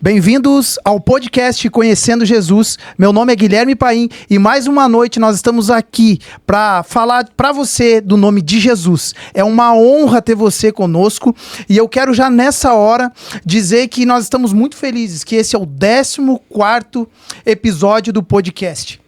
Bem-vindos ao podcast Conhecendo Jesus. Meu nome é Guilherme Paim e mais uma noite nós estamos aqui para falar para você do nome de Jesus. É uma honra ter você conosco e eu quero já nessa hora dizer que nós estamos muito felizes que esse é o 14º episódio do podcast.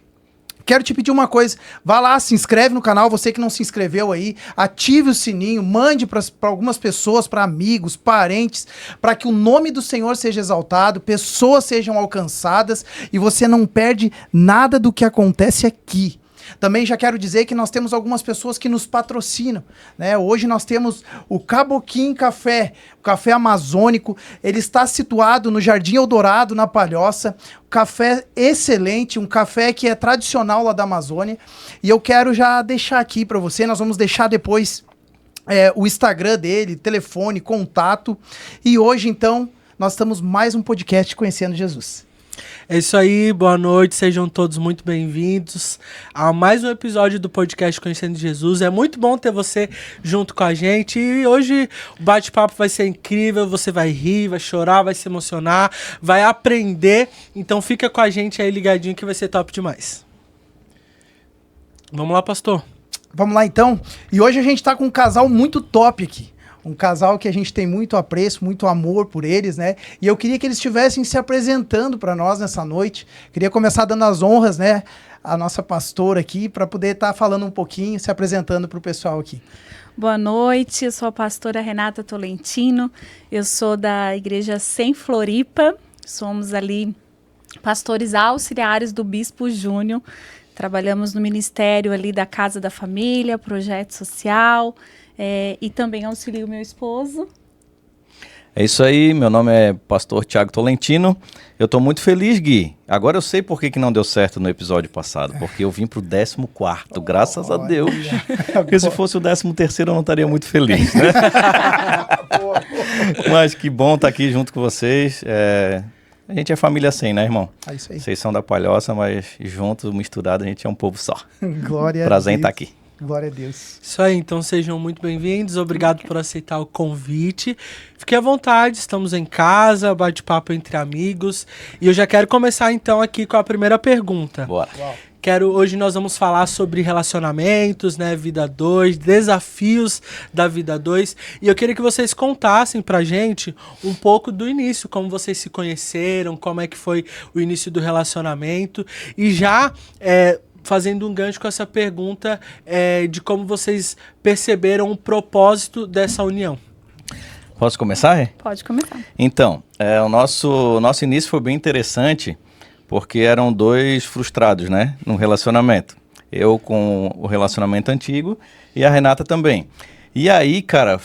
Quero te pedir uma coisa, vá lá, se inscreve no canal, você que não se inscreveu aí, ative o sininho, mande para algumas pessoas, para amigos, parentes, para que o nome do Senhor seja exaltado, pessoas sejam alcançadas e você não perde nada do que acontece aqui. Também já quero dizer que nós temos algumas pessoas que nos patrocinam, né? Hoje nós temos o Caboquim Café, o café amazônico. Ele está situado no Jardim Eldorado, na Palhoça. Café excelente, um café que é tradicional lá da Amazônia. E eu quero já deixar aqui para você, nós vamos deixar depois o Instagram dele, telefone, contato. E hoje, então, nós estamos mais um podcast Conhecendo Jesus. É isso aí, boa noite, sejam todos muito bem-vindos a mais um episódio do podcast Conhecendo Jesus. É muito bom ter você junto com a gente e hoje o bate-papo vai ser incrível, você vai rir, vai chorar, vai se emocionar, vai aprender, então fica com a gente aí ligadinho que vai ser top demais. Vamos lá, pastor. Vamos lá então, e hoje a gente tá com um casal muito top aqui. Um casal que a gente tem muito apreço, muito amor por eles, né? E eu queria que eles estivessem se apresentando para nós nessa noite. Queria começar dando as honras, né? A nossa pastora aqui, para poder estar falando um pouquinho, se apresentando para o pessoal aqui. Boa noite, eu sou a pastora Renata Tolentino. Eu sou da Igreja Sem Floripa. Somos ali pastores auxiliares do Bispo Júnior. Trabalhamos no ministério ali da Casa da Família, projeto social... e também auxilio meu esposo. É isso aí, meu nome é pastor Thiago Tolentino. Eu estou muito feliz, Gui. Agora eu sei por que não deu certo no episódio passado, porque eu vim pro 14º, graças a Deus. Porque se fosse o 13º eu não estaria muito feliz, né? Mas que bom estar aqui junto com vocês. A gente é família assim, né, irmão? É isso aí. Vocês são da Palhoça, mas juntos, misturados, a gente é um povo só. Glória Prazer a Deus. em estar aqui. Glória a Deus. Isso aí, então sejam muito bem-vindos, obrigado por aceitar o convite. Fique à vontade, estamos em casa, bate-papo entre amigos. E eu já quero começar então aqui com a primeira pergunta. Bora. Hoje nós vamos falar sobre relacionamentos, né, vida 2, desafios da vida 2. E eu queria que vocês contassem pra gente um pouco do início, como vocês se conheceram, como é que foi o início do relacionamento. E já... fazendo um gancho com essa pergunta de como vocês perceberam o propósito dessa união. Posso começar, Rê? Pode começar. Então, o nosso início foi bem interessante, porque eram dois frustrados, né, num relacionamento. Eu com o relacionamento antigo e a Renata também. E aí, cara,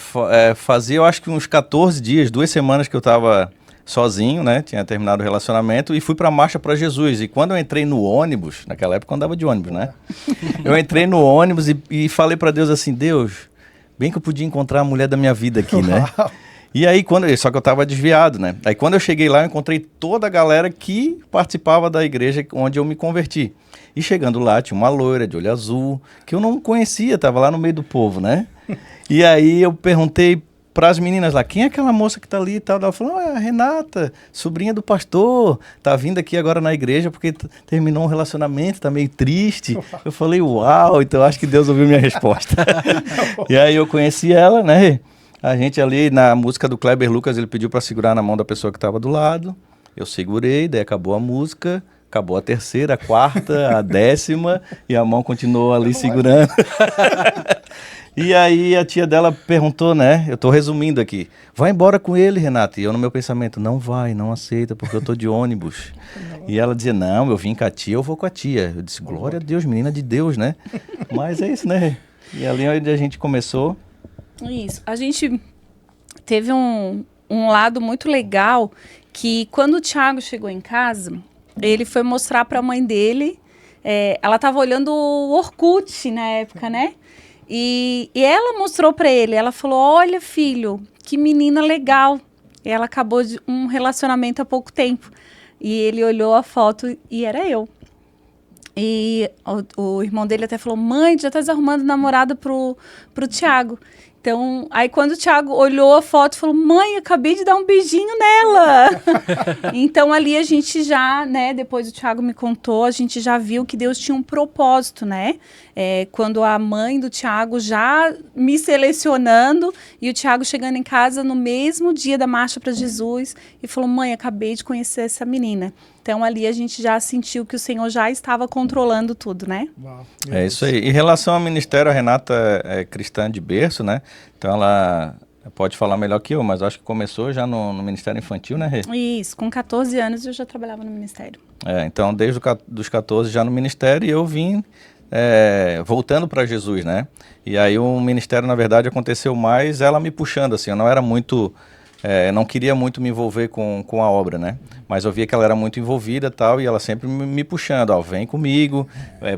fazia eu acho que uns 14 dias, 2 semanas que eu tava... sozinho, né? Tinha terminado o relacionamento e fui pra Marcha para Jesus. E quando eu entrei no ônibus, naquela época eu andava de ônibus, né? Eu entrei no ônibus e falei pra Deus assim, Deus, bem que eu podia encontrar a mulher da minha vida aqui, né? E aí, só que eu tava desviado, né? Aí quando eu cheguei lá, eu encontrei toda a galera que participava da igreja onde eu me converti. E chegando lá, tinha uma loira de olho azul, que eu não conhecia, tava lá no meio do povo, né? E aí eu perguntei para as meninas lá, quem é aquela moça que tá ali e tal? Ela falou, é a Renata, sobrinha do pastor, tá vindo aqui agora na igreja porque terminou um relacionamento, tá meio triste. Eu falei, uau, então acho que Deus ouviu minha resposta. E aí eu conheci ela, né? A gente ali na música do Kleber Lucas, ele pediu para segurar na mão da pessoa que tava do lado. Eu segurei, daí acabou a música, acabou a 3ª, a 4ª, a 10ª e a mão continuou ali segurando. E aí a tia dela perguntou, né? Eu tô resumindo aqui. Vai embora com ele, Renata. E eu no meu pensamento, não vai, não aceita, porque eu tô de ônibus. E ela dizia, não, eu vim com a tia, eu vou com a tia. Eu disse, glória a Deus, menina de Deus, né? Mas é isso, né? E ali onde a gente começou. Isso. A gente teve um lado muito legal que quando o Thiago chegou em casa, ele foi mostrar pra mãe dele. Ela tava olhando o Orkut na época, né? E ela mostrou para ele, ela falou, olha filho, que menina legal. E ela acabou de um relacionamento há pouco tempo. E ele olhou a foto e era eu. E o irmão dele até falou, mãe, já tá arrumando namorada pro Thiago. Então, aí quando o Thiago olhou a foto, falou, mãe, acabei de dar um beijinho nela. Então, ali a gente já, né, depois o Thiago me contou, a gente já viu que Deus tinha um propósito, né? Quando a mãe do Thiago já me selecionando e o Thiago chegando em casa no mesmo dia da Marcha para Jesus e falou, mãe, acabei de conhecer essa menina. Então, ali a gente já sentiu que o Senhor já estava controlando tudo, né? Uau, É isso aí. Em relação ao ministério, a Renata é cristã de berço, né? Então ela pode falar melhor que eu, mas acho que começou já no Ministério Infantil, né, Rê? Isso, com 14 anos eu já trabalhava no ministério. Então desde os 14 já no ministério, e eu vim voltando para Jesus, né? E aí o ministério, na verdade, aconteceu mais ela me puxando, assim, eu não era muito... não queria muito me envolver com a obra, né? Mas eu via que ela era muito envolvida e tal, e ela sempre me puxando, ó, vem comigo,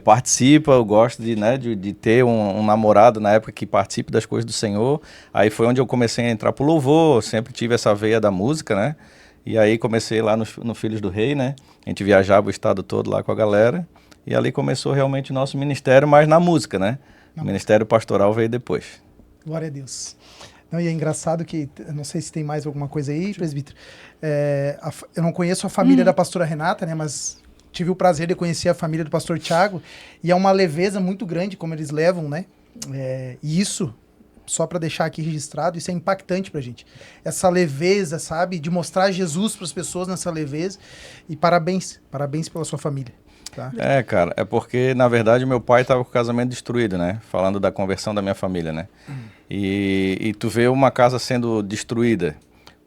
participa, eu gosto de ter um namorado na época que participe das coisas do Senhor. Aí foi onde eu comecei a entrar pro louvor, sempre tive essa veia da música, né? E aí comecei lá no Filhos do Rei, né? A gente viajava o estado todo lá com a galera, e ali começou realmente o nosso ministério, mas na música, né? O ministério pastoral veio depois. Glória a Deus. Não, e é engraçado que, eu não sei se tem mais alguma coisa aí, presbítero. Eu não conheço a família da pastora Renata, né? Mas tive o prazer de conhecer a família do pastor Thiago. E é uma leveza muito grande como eles levam, né? E isso, só para deixar aqui registrado, isso é impactante pra gente. Essa leveza, sabe? De mostrar Jesus para as pessoas nessa leveza. E parabéns pela sua família. Tá? Cara, é porque, na verdade, meu pai estava com o casamento destruído, né? Falando da conversão da minha família, né? E tu vê uma casa sendo destruída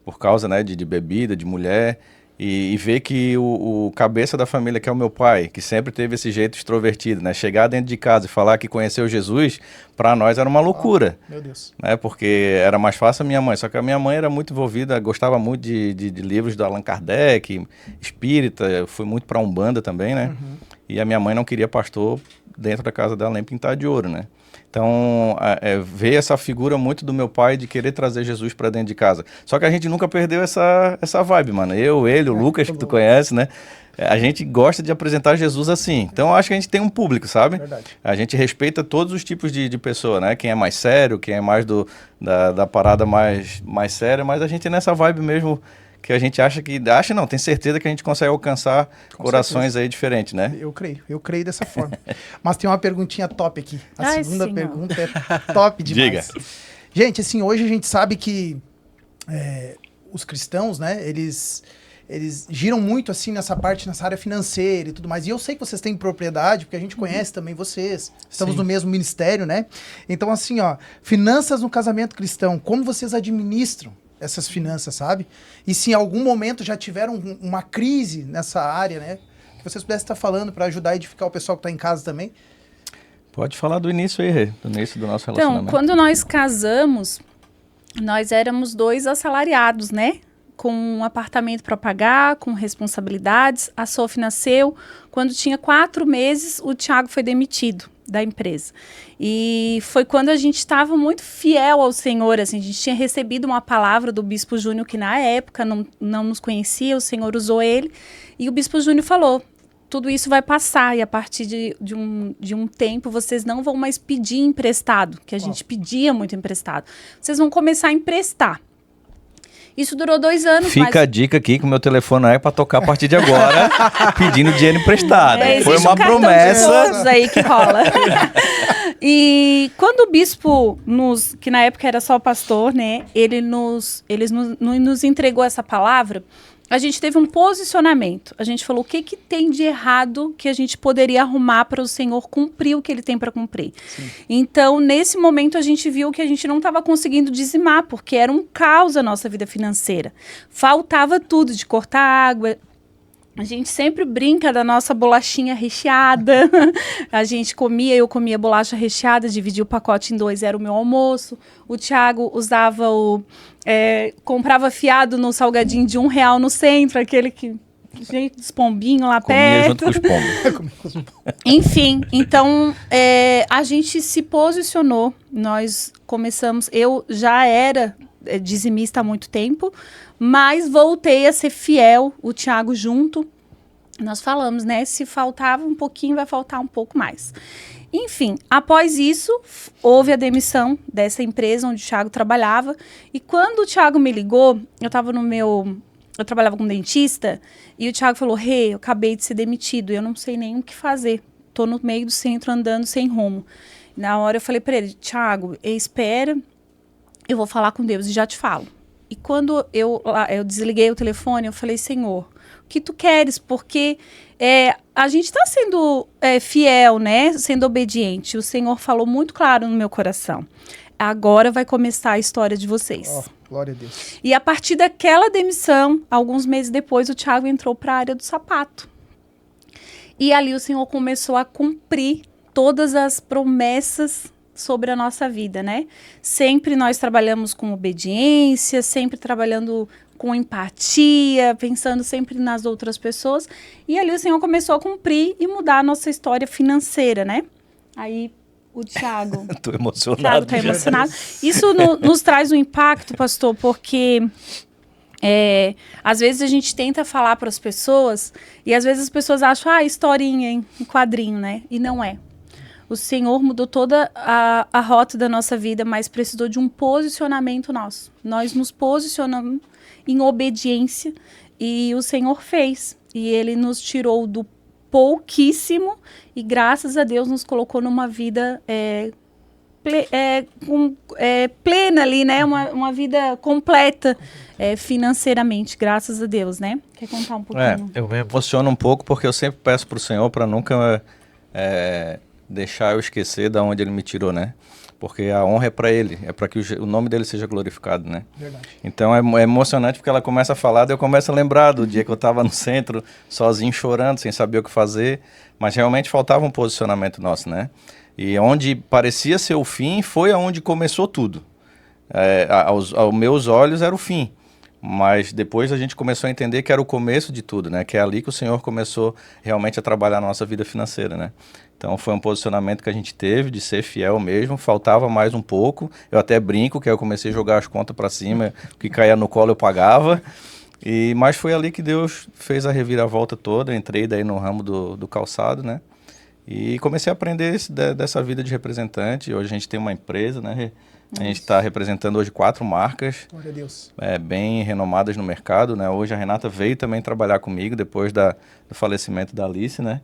por causa, né, de bebida, de mulher, e ver que o cabeça da família, que é o meu pai, que sempre teve esse jeito extrovertido, né? Chegar dentro de casa e falar que conheceu Jesus, para nós era uma loucura. Meu Deus. Né? Porque era mais fácil a minha mãe, só que a minha mãe era muito envolvida, gostava muito de livros do Allan Kardec, espírita, eu fui muito para Umbanda também, né? E a minha mãe não queria pastor dentro da casa dela nem pintar de ouro, né? Então, ver essa figura muito do meu pai de querer trazer Jesus para dentro de casa. Só que a gente nunca perdeu essa vibe, mano. Ele, o Lucas, que tu conhece, né? A gente gosta de apresentar Jesus assim. Então, eu acho que a gente tem um público, sabe? Verdade. A gente respeita todos os tipos de pessoa, né? Quem é mais sério, quem é mais da parada mais séria, mas a gente é nessa vibe mesmo que a gente tem certeza que a gente consegue alcançar corações aí diferentes, né? Eu creio dessa forma. Mas tem uma perguntinha top aqui. A segunda sim, pergunta é top demais. Diga. Gente, assim, hoje a gente sabe que os cristãos, né, eles giram muito, assim, nessa área financeira e tudo mais. E eu sei que vocês têm propriedade, porque a gente conhece também vocês. Estamos no mesmo ministério, né? Então, assim, ó, finanças no casamento cristão, como vocês administram essas finanças, sabe? E se em algum momento já tiveram uma crise nessa área, né? Que vocês pudessem estar falando para ajudar a edificar o pessoal que está em casa também. Pode falar do início aí, Rê, do início do nosso relacionamento. Então, quando nós casamos, nós éramos 2 assalariados, né? Com um apartamento para pagar, com responsabilidades. A Sophie nasceu. Quando tinha 4 meses, o Thiago foi demitido da empresa. E foi quando a gente estava muito fiel ao Senhor, assim, a gente tinha recebido uma palavra do Bispo Júnior, que na época não nos conhecia, o Senhor usou ele, e o Bispo Júnior falou, tudo isso vai passar, e a partir de um tempo, vocês não vão mais pedir emprestado, que a gente pedia muito emprestado. Vocês vão começar a emprestar. Isso durou 2 anos. Fica a dica aqui que o meu telefone é para tocar a partir de agora, pedindo dinheiro emprestado. Foi uma promessa. Todos aí que rola. E quando o bispo que na época era só pastor, né? Ele nos entregou essa palavra. A gente teve um posicionamento. A gente falou o que tem de errado que a gente poderia arrumar para o Senhor cumprir o que Ele tem para cumprir. Sim. Então, nesse momento, a gente viu que a gente não estava conseguindo dizimar, porque era um caos a nossa vida financeira. Faltava tudo, de cortar água. A gente sempre brinca da nossa bolachinha recheada. Eu comia bolacha recheada, dividia o pacote em 2, era o meu almoço. O Thiago usava comprava fiado no salgadinho de R$1 no centro, aquele que... Gente, dos pombinhos lá perto. Comia junto com os pombos. Enfim, então a gente se posicionou. Nós começamos... Eu já era dizimista há muito tempo, mas voltei a ser fiel, o Thiago junto. Nós falamos, né? Se faltava um pouquinho, vai faltar um pouco mais. Enfim, após isso, houve a demissão dessa empresa onde o Thiago trabalhava. E quando o Thiago me ligou, eu trabalhava como dentista, e o Thiago falou, eu acabei de ser demitido, eu não sei nem o que fazer. Tô no meio do centro andando sem rumo. Na hora eu falei para ele, Thiago, espera, eu vou falar com Deus e já te falo. E quando eu desliguei o telefone, eu falei, Senhor, o que tu queres? Porque a gente está sendo fiel, né? Sendo obediente. O Senhor falou muito claro no meu coração. Agora vai começar a história de vocês. Oh, glória a Deus. E a partir daquela demissão, alguns meses depois, o Thiago entrou para a área do sapato. E ali o Senhor começou a cumprir todas as promessas sobre a nossa vida, né? Sempre nós trabalhamos com obediência, sempre trabalhando com empatia, pensando sempre nas outras pessoas. E ali o Senhor começou a cumprir e mudar a nossa história financeira, né? Aí o Thiago... Tô emocionado. O Thiago tá emocionado. Isso nos traz um impacto, pastor, porque... às vezes a gente tenta falar para as pessoas e às vezes as pessoas acham, historinha em quadrinho, né? E não é. O Senhor mudou toda a rota da nossa vida, mas precisou de um posicionamento nosso. Nós nos posicionamos em obediência e o Senhor fez. E Ele nos tirou do pouquíssimo e graças a Deus nos colocou numa vida plena ali, né? Uma vida completa financeiramente, graças a Deus, né? Quer contar um pouquinho? Eu me emociono um pouco porque eu sempre peço pro Senhor para nunca deixar eu esquecer de onde Ele me tirou, né? Porque a honra é para Ele, é para que o nome dele seja glorificado, né? Verdade. Então é emocionante porque ela começa a falar, daí eu começo a lembrar do dia que eu estava no centro, sozinho, chorando, sem saber o que fazer, mas realmente faltava um posicionamento nosso, né? E onde parecia ser o fim, foi aonde começou tudo. Aos meus olhos era o fim, mas depois a gente começou a entender que era o começo de tudo, né? Que é ali que o Senhor começou realmente a trabalhar a nossa vida financeira, né? Então foi um posicionamento que a gente teve de ser fiel mesmo, faltava mais um pouco, eu até brinco que eu comecei a jogar as contas para cima, o que caía no colo eu pagava, mas foi ali que Deus fez a reviravolta toda, entrei daí no ramo do calçado, né? E comecei a aprender dessa vida de representante. Hoje a gente tem uma empresa, né? A gente está representando hoje 4 marcas. Glória a Deus. Bem renomadas no mercado, né? Hoje a Renata veio também trabalhar comigo depois do falecimento da Alice, né?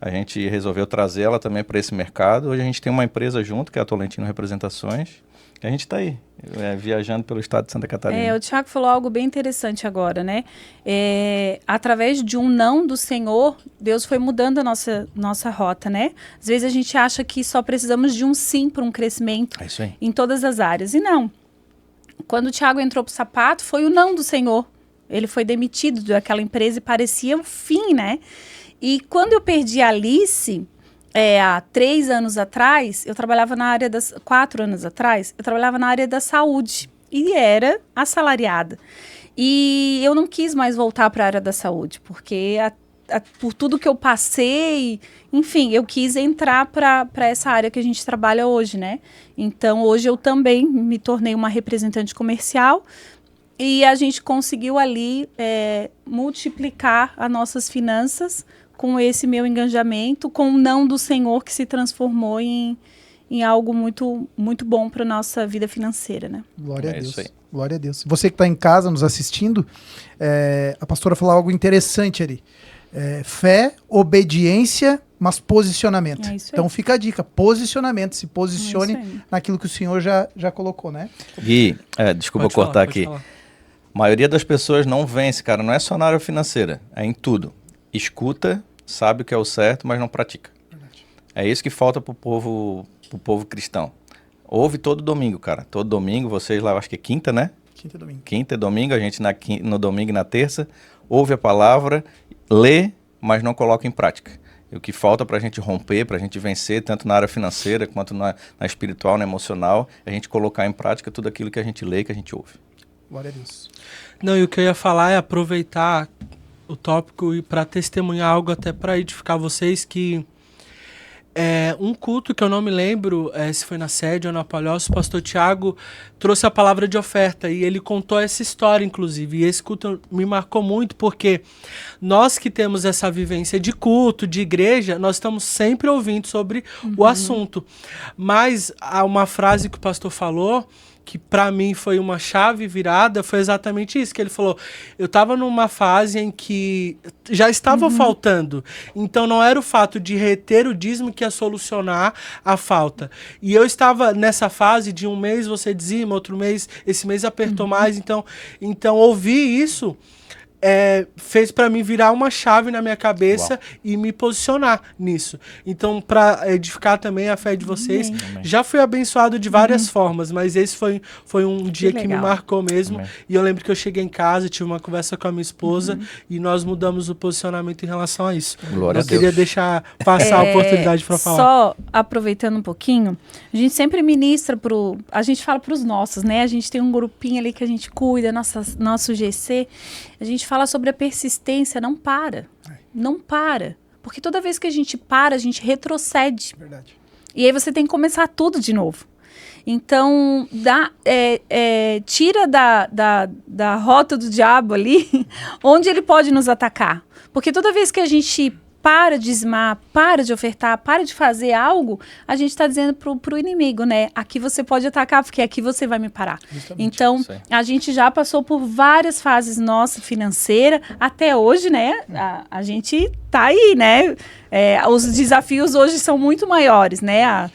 A gente resolveu trazer ela também para esse mercado. Hoje a gente tem uma empresa junto, que é a Tolentino Representações. E a gente está aí, viajando pelo estado de Santa Catarina. O Thiago falou algo bem interessante agora, né? Através de um não do Senhor, Deus foi mudando a nossa rota, né? Às vezes a gente acha que só precisamos de um sim para um crescimento em todas as áreas. E não. Quando o Thiago entrou para o sapato, foi o não do Senhor. Ele foi demitido daquela empresa e parecia o fim, né? E quando eu perdi a Alice... há 3 anos atrás, eu trabalhava na área 4 anos atrás, eu trabalhava na área da saúde e era assalariada. E eu não quis mais voltar para a área da saúde, porque por tudo que eu passei, enfim, eu quis entrar para essa área que a gente trabalha hoje, né? Então, hoje eu também me tornei uma representante comercial e a gente conseguiu ali multiplicar as nossas finanças com esse meu engajamento, com o não do Senhor que se transformou em algo muito, muito bom para a nossa vida financeira, né? Glória a Deus. Isso aí. Glória a Deus. Você que está em casa nos assistindo, a pastora falou algo interessante ali. Fé, obediência, mas posicionamento. É isso aí. Então fica a dica, posicionamento, se posicione É isso aí. naquilo que o Senhor já colocou, né? Gui, desculpa Pode falar, cortar pode aqui. falar. A maioria das pessoas não vence, cara, não é só na área financeira, é em tudo. Escuta, sabe o que é o certo, mas não pratica. Verdade. É isso que falta pro povo cristão. Ouve todo domingo, cara. Todo domingo, vocês lá, acho que é quinta, né? Quinta e domingo. Quinta e domingo, a gente no domingo e na terça, ouve a palavra, lê, mas não coloca em prática. E o que falta para a gente romper, para a gente vencer, tanto na área financeira quanto na espiritual, na emocional, é a gente colocar em prática tudo aquilo que a gente lê, que a gente ouve. Glória a Deus. Não, e o que eu ia falar é aproveitar o tópico e para testemunhar algo até para edificar vocês que Um culto que eu não me lembro se foi na sede ou na Palhoça, o pastor Tiago trouxe a palavra de oferta e ele contou essa história, inclusive. E esse culto me marcou muito porque nós que temos essa vivência de culto, de igreja, nós estamos sempre ouvindo sobre o assunto. Mas há uma frase que o pastor falou que para mim foi uma chave virada, foi exatamente isso, que ele falou, eu estava numa fase em que já estava faltando, então não era o fato de reter o dízimo que ia solucionar a falta, e eu estava nessa fase de um mês você dizima, outro mês, esse mês apertou mais, então ouvir isso fez para mim virar uma chave na minha cabeça e me posicionar nisso. Então, para edificar também a fé de vocês, já fui abençoado de várias formas, mas esse foi um dia que me marcou mesmo. E eu lembro que eu cheguei em casa, tive uma conversa com a minha esposa e nós mudamos o posicionamento em relação a isso. Glória a Deus. Queria deixar passar a oportunidade para falar. Só aproveitando um pouquinho, a gente sempre ministra a gente fala para os nossos, né? A gente tem um grupinho ali que a gente cuida, nosso GC. A gente fala sobre a persistência, não para. Não para. Porque toda vez que a gente para, a gente retrocede. Verdade. E aí você tem que começar tudo de novo. Então, tira da rota do diabo ali, onde ele pode nos atacar. Porque toda vez que a gente para de dizimar, para de ofertar, para de fazer algo, a gente está dizendo pro inimigo, né? Aqui você pode atacar, porque aqui você vai me parar. Justamente. Então, a gente já passou por várias fases nossa financeira, até hoje, né? A gente tá aí, né? Os desafios hoje são muito maiores, né?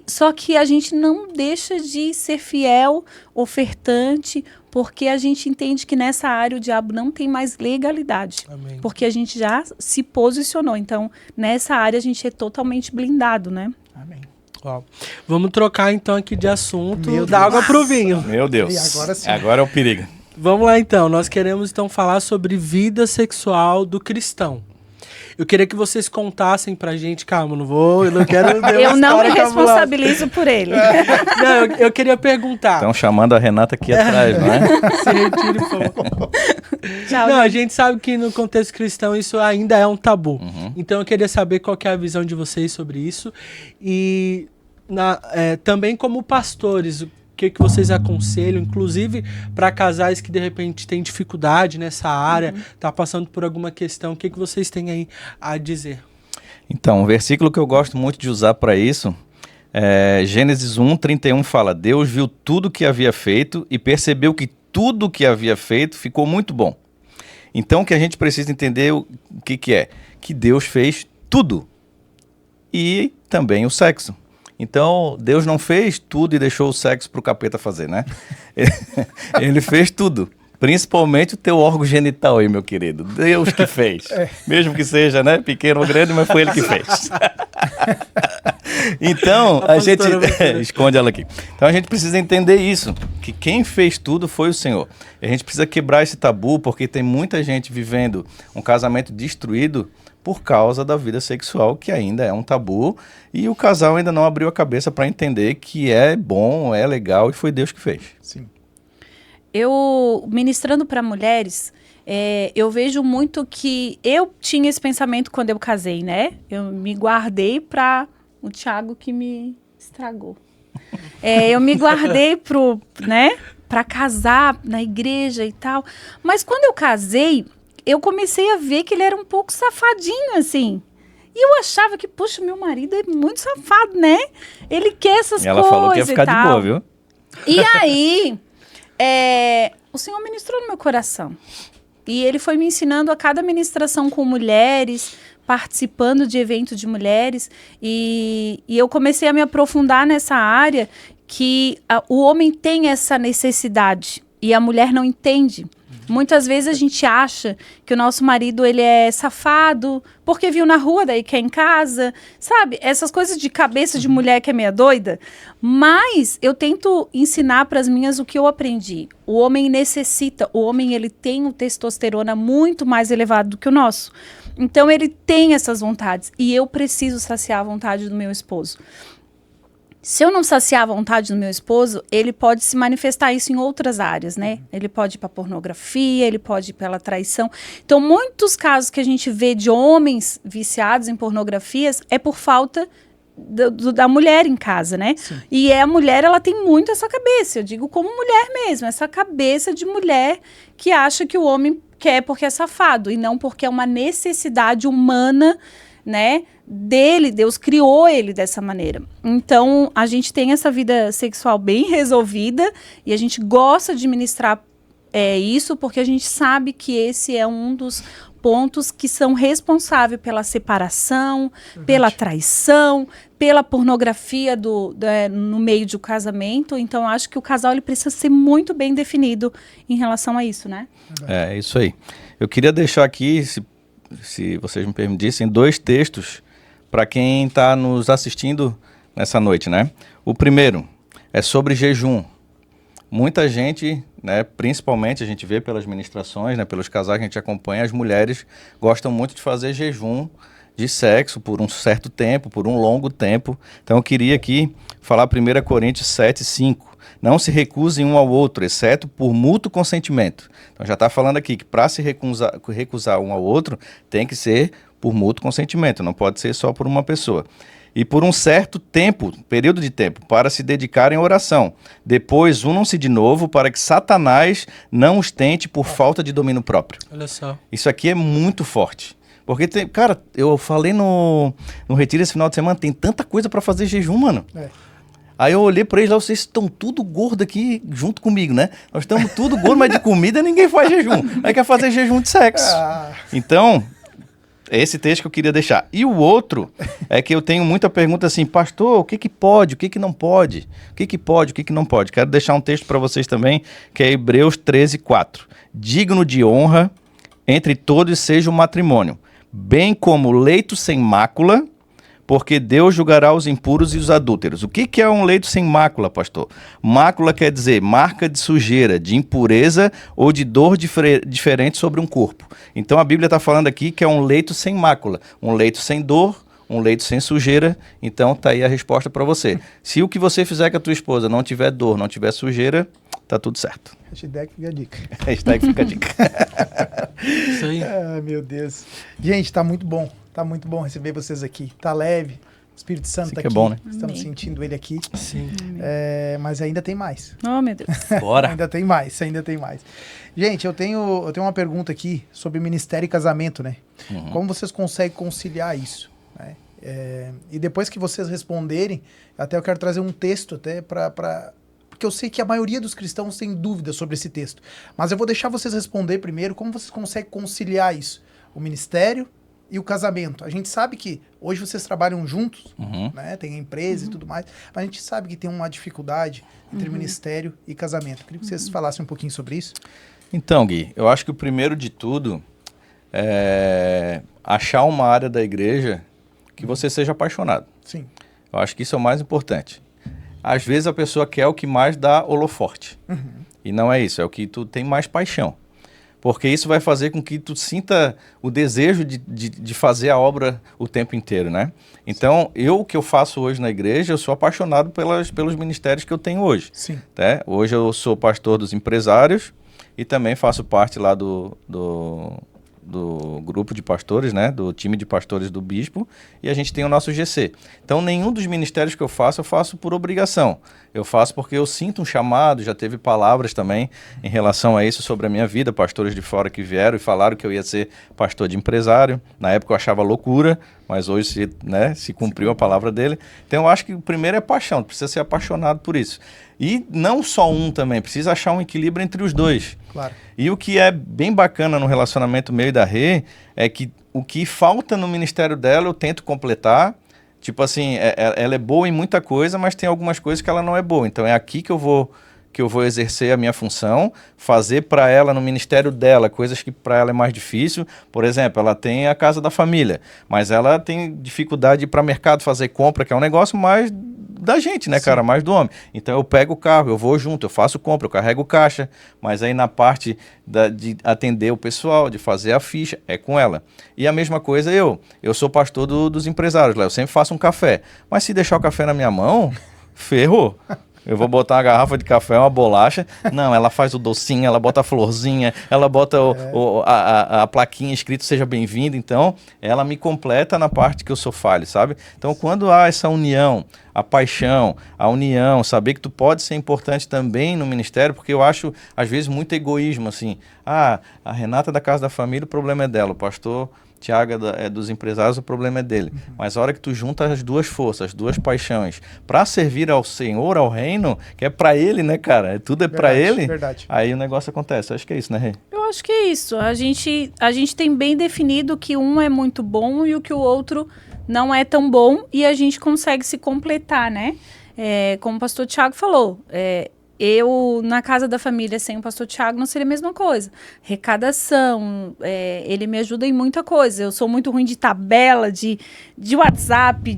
Só que a gente não deixa de ser fiel, ofertante, porque a gente entende que nessa área o diabo não tem mais legalidade. Amém. Porque a gente já se posicionou. Então, nessa área a gente é totalmente blindado, né? Amém. Ó, vamos trocar então aqui de assunto, Meu da Deus. água pro vinho. Meu Deus. E agora sim. Agora é o perigo. Vamos lá então, nós queremos então falar sobre vida sexual do cristão. Eu queria que vocês contassem pra gente, calma, eu não quero... Eu não me responsabilizo por ele. Não, eu queria perguntar. Estão chamando a Renata aqui atrás, não é? Se retire, por favor. Tchau, Não, a gente. gente sabe que no contexto cristão isso ainda é um tabu. Então eu queria saber qual que é a visão de vocês sobre isso. E também como pastores, o que vocês aconselham, inclusive para casais que de repente têm dificuldade nessa área, tá passando por alguma questão, o que vocês têm aí a dizer? Então, um versículo que eu gosto muito de usar para isso é Gênesis 1:31 fala: Deus viu tudo que havia feito e percebeu que tudo que havia feito ficou muito bom. Então, o que a gente precisa entender o que é? Que Deus fez tudo e também o sexo. Então, Deus não fez tudo e deixou o sexo para o capeta fazer, né? Ele fez tudo. Principalmente o teu órgão genital aí, meu querido. Deus que fez. Mesmo que seja, né, pequeno ou grande, mas foi ele que fez. Então, a gente... esconde ela aqui. Então, a gente precisa entender isso, que quem fez tudo foi o Senhor. E a gente precisa quebrar esse tabu, porque tem muita gente vivendo um casamento destruído por causa da vida sexual, que ainda é um tabu, e o casal ainda não abriu a cabeça para entender que é bom, é legal, e foi Deus que fez. Sim. Eu, ministrando para mulheres, eu vejo muito que eu tinha esse pensamento quando eu casei, né? Eu me guardei para o Thiago que me estragou. Eu me guardei para casar na igreja e tal. Mas quando eu casei, eu comecei a ver que ele era um pouco safadinho, assim. E eu achava que, puxa, meu marido é muito safado, né? Ele quer essas coisas e tal. Ela falou que ia ficar de boa, viu? E aí, o Senhor ministrou no meu coração. E ele foi me ensinando a cada ministração com mulheres, participando de eventos de mulheres. E eu comecei a me aprofundar nessa área que o homem tem essa necessidade e a mulher não entende. Muitas vezes a gente acha que o nosso marido ele é safado porque viu na rua, daí quer em casa, sabe? Essas coisas de cabeça de mulher que é meia doida. Mas eu tento ensinar para as minhas o que eu aprendi. O homem necessita, o homem ele tem um testosterona muito mais elevado do que o nosso. Então ele tem essas vontades e eu preciso saciar a vontade do meu esposo. Se eu não saciar a vontade do meu esposo, ele pode se manifestar isso em outras áreas, né? Ele pode ir para pornografia, ele pode ir pela traição. Então, muitos casos que a gente vê de homens viciados em pornografias é por falta da mulher em casa, né? Sim. E a mulher, ela tem muito essa cabeça, eu digo como mulher mesmo, essa cabeça de mulher que acha que o homem quer porque é safado e não porque é uma necessidade humana, né, dele. Deus criou ele dessa maneira. Então, a gente tem essa vida sexual bem resolvida e a gente gosta de ministrar isso porque a gente sabe que esse é um dos pontos que são responsáveis pela separação, pela traição, pela pornografia no meio de um casamento. Então, eu acho que o casal ele precisa ser muito bem definido em relação a isso, né? É isso aí. Eu queria deixar aqui, se vocês me permitissem, 2 textos para quem está nos assistindo nessa noite, né? O primeiro é sobre jejum. Muita gente, né, principalmente a gente vê pelas ministrações, né, pelos casais que a gente acompanha, as mulheres gostam muito de fazer jejum de sexo por um certo tempo, por um longo tempo. Então eu queria aqui falar 1 Coríntios 7:5. Não se recusem um ao outro, exceto por mútuo consentimento. Então já está falando aqui que para se recusar um ao outro, tem que ser por mútuo consentimento, não pode ser só por uma pessoa. E por um certo tempo, período de tempo, para se dedicarem à oração. Depois unam-se de novo para que Satanás não os tente por falta de domínio próprio. Olha só. Isso aqui é muito forte. Porque, cara, eu falei no retiro esse final de semana, tem tanta coisa para fazer jejum, mano. Aí eu olhei pra eles lá, vocês estão tudo gordo aqui junto comigo, né? Nós estamos tudo gordo, mas de comida ninguém faz jejum. Aí quer fazer jejum de sexo. Então, é esse texto que eu queria deixar. E o outro é que eu tenho muita pergunta assim, pastor, o que que pode, o que que não pode? O que que pode, o que que não pode? Quero deixar um texto para vocês também, que é Hebreus 13:4. Digno de honra entre todos seja o matrimônio, bem como leito sem mácula, porque Deus julgará os impuros e os adúlteros. O que é um leito sem mácula, pastor? Mácula quer dizer marca de sujeira, de impureza ou de dor diferente sobre um corpo. Então a Bíblia está falando aqui que é um leito sem mácula, um leito sem dor, um leito sem sujeira. Então tá aí a resposta para você. Se o que você fizer com a tua esposa não tiver dor, não tiver sujeira, tá tudo certo. Hashtag fica a dica. Hashtag fica a dica. Isso aí. Ai, meu Deus. Gente, tá muito bom. Tá muito bom receber vocês aqui. Tá leve. O Espírito Santo tá aqui. É bom, né? Estamos Amém. sentindo ele aqui. Sim. Mas ainda tem mais. Oh, meu Deus. Bora. Ainda tem mais, ainda tem mais. Gente, eu tenho uma pergunta aqui sobre ministério e casamento, né? Como vocês conseguem conciliar isso? Né? E depois que vocês responderem, até eu quero trazer um texto até porque eu sei que a maioria dos cristãos tem dúvidas sobre esse texto. Mas eu vou deixar vocês responder primeiro como vocês conseguem conciliar isso. O ministério e o casamento. A gente sabe que hoje vocês trabalham juntos, né? Tem a empresa e tudo mais, mas a gente sabe que tem uma dificuldade entre ministério e casamento. Queria que vocês falassem um pouquinho sobre isso. Então, Gui, eu acho que o primeiro de tudo é achar uma área da igreja que você seja apaixonado. Sim. Eu acho que isso é o mais importante. Às vezes a pessoa quer o que mais dá holoforte. E não é isso, é o que tu tem mais paixão. Porque isso vai fazer com que tu sinta o desejo de fazer a obra o tempo inteiro, né? Então, o que eu faço hoje na igreja, eu sou apaixonado pelos ministérios que eu tenho hoje. Sim. Né? Hoje eu sou pastor dos empresários e também faço parte lá do grupo de pastores, né? Do time de pastores do bispo, e a gente tem o nosso GC. Então, nenhum dos ministérios que eu faço por obrigação. Eu faço porque eu sinto um chamado, já teve palavras também em relação a isso sobre a minha vida, pastores de fora que vieram e falaram que eu ia ser pastor de empresário. Na época eu achava loucura, mas hoje se cumpriu a palavra dele. Então eu acho que o primeiro é paixão, precisa ser apaixonado por isso. E não só um também, precisa achar um equilíbrio entre os dois. Claro. E o que é bem bacana no relacionamento meu e da Rê é que o que falta no ministério dela eu tento completar. Tipo assim, ela é boa em muita coisa, mas tem algumas coisas que ela não é boa. Então é aqui que eu vou exercer a minha função, fazer para ela no ministério dela coisas que para ela é mais difícil. Por exemplo, ela tem a casa da família, mas ela tem dificuldade de ir para o mercado fazer compra, que é um negócio mais da gente, né, cara? Mais do homem. Então eu pego o carro, eu vou junto, eu faço compra, eu carrego caixa, mas aí na parte de atender o pessoal, de fazer a ficha, é com ela. E a mesma coisa eu sou pastor dos empresários lá, eu sempre faço um café, mas se deixar o café na minha mão, ferrou. Eu vou botar uma garrafa de café, uma bolacha. Não, ela faz o docinho, ela bota a florzinha, ela bota a plaquinha escrito seja bem-vindo. Então, ela me completa na parte que eu sou falho, sabe? Então, quando há essa união, a paixão, a união, saber que tu pode ser importante também no ministério, porque eu acho, às vezes, muito egoísmo, assim. A Renata é da Casa da Família, o problema é dela. O pastor Tiago é dos empresários, o problema é dele. Mas a hora que tu junta as duas forças, as duas paixões, para servir ao Senhor, ao reino, que é para ele, né, cara? Tudo é para ele. Verdade. Aí o negócio acontece. Acho que é isso, né, Rê? Eu acho que é isso. A gente tem bem definido que um é muito bom e o que o outro não é tão bom, e a gente consegue se completar, né? Como o pastor Tiago falou, eu, na Casa da Família, sem o pastor Tiago, não seria a mesma coisa. Arrecadação, ele me ajuda em muita coisa. Eu sou muito ruim de tabela, de WhatsApp,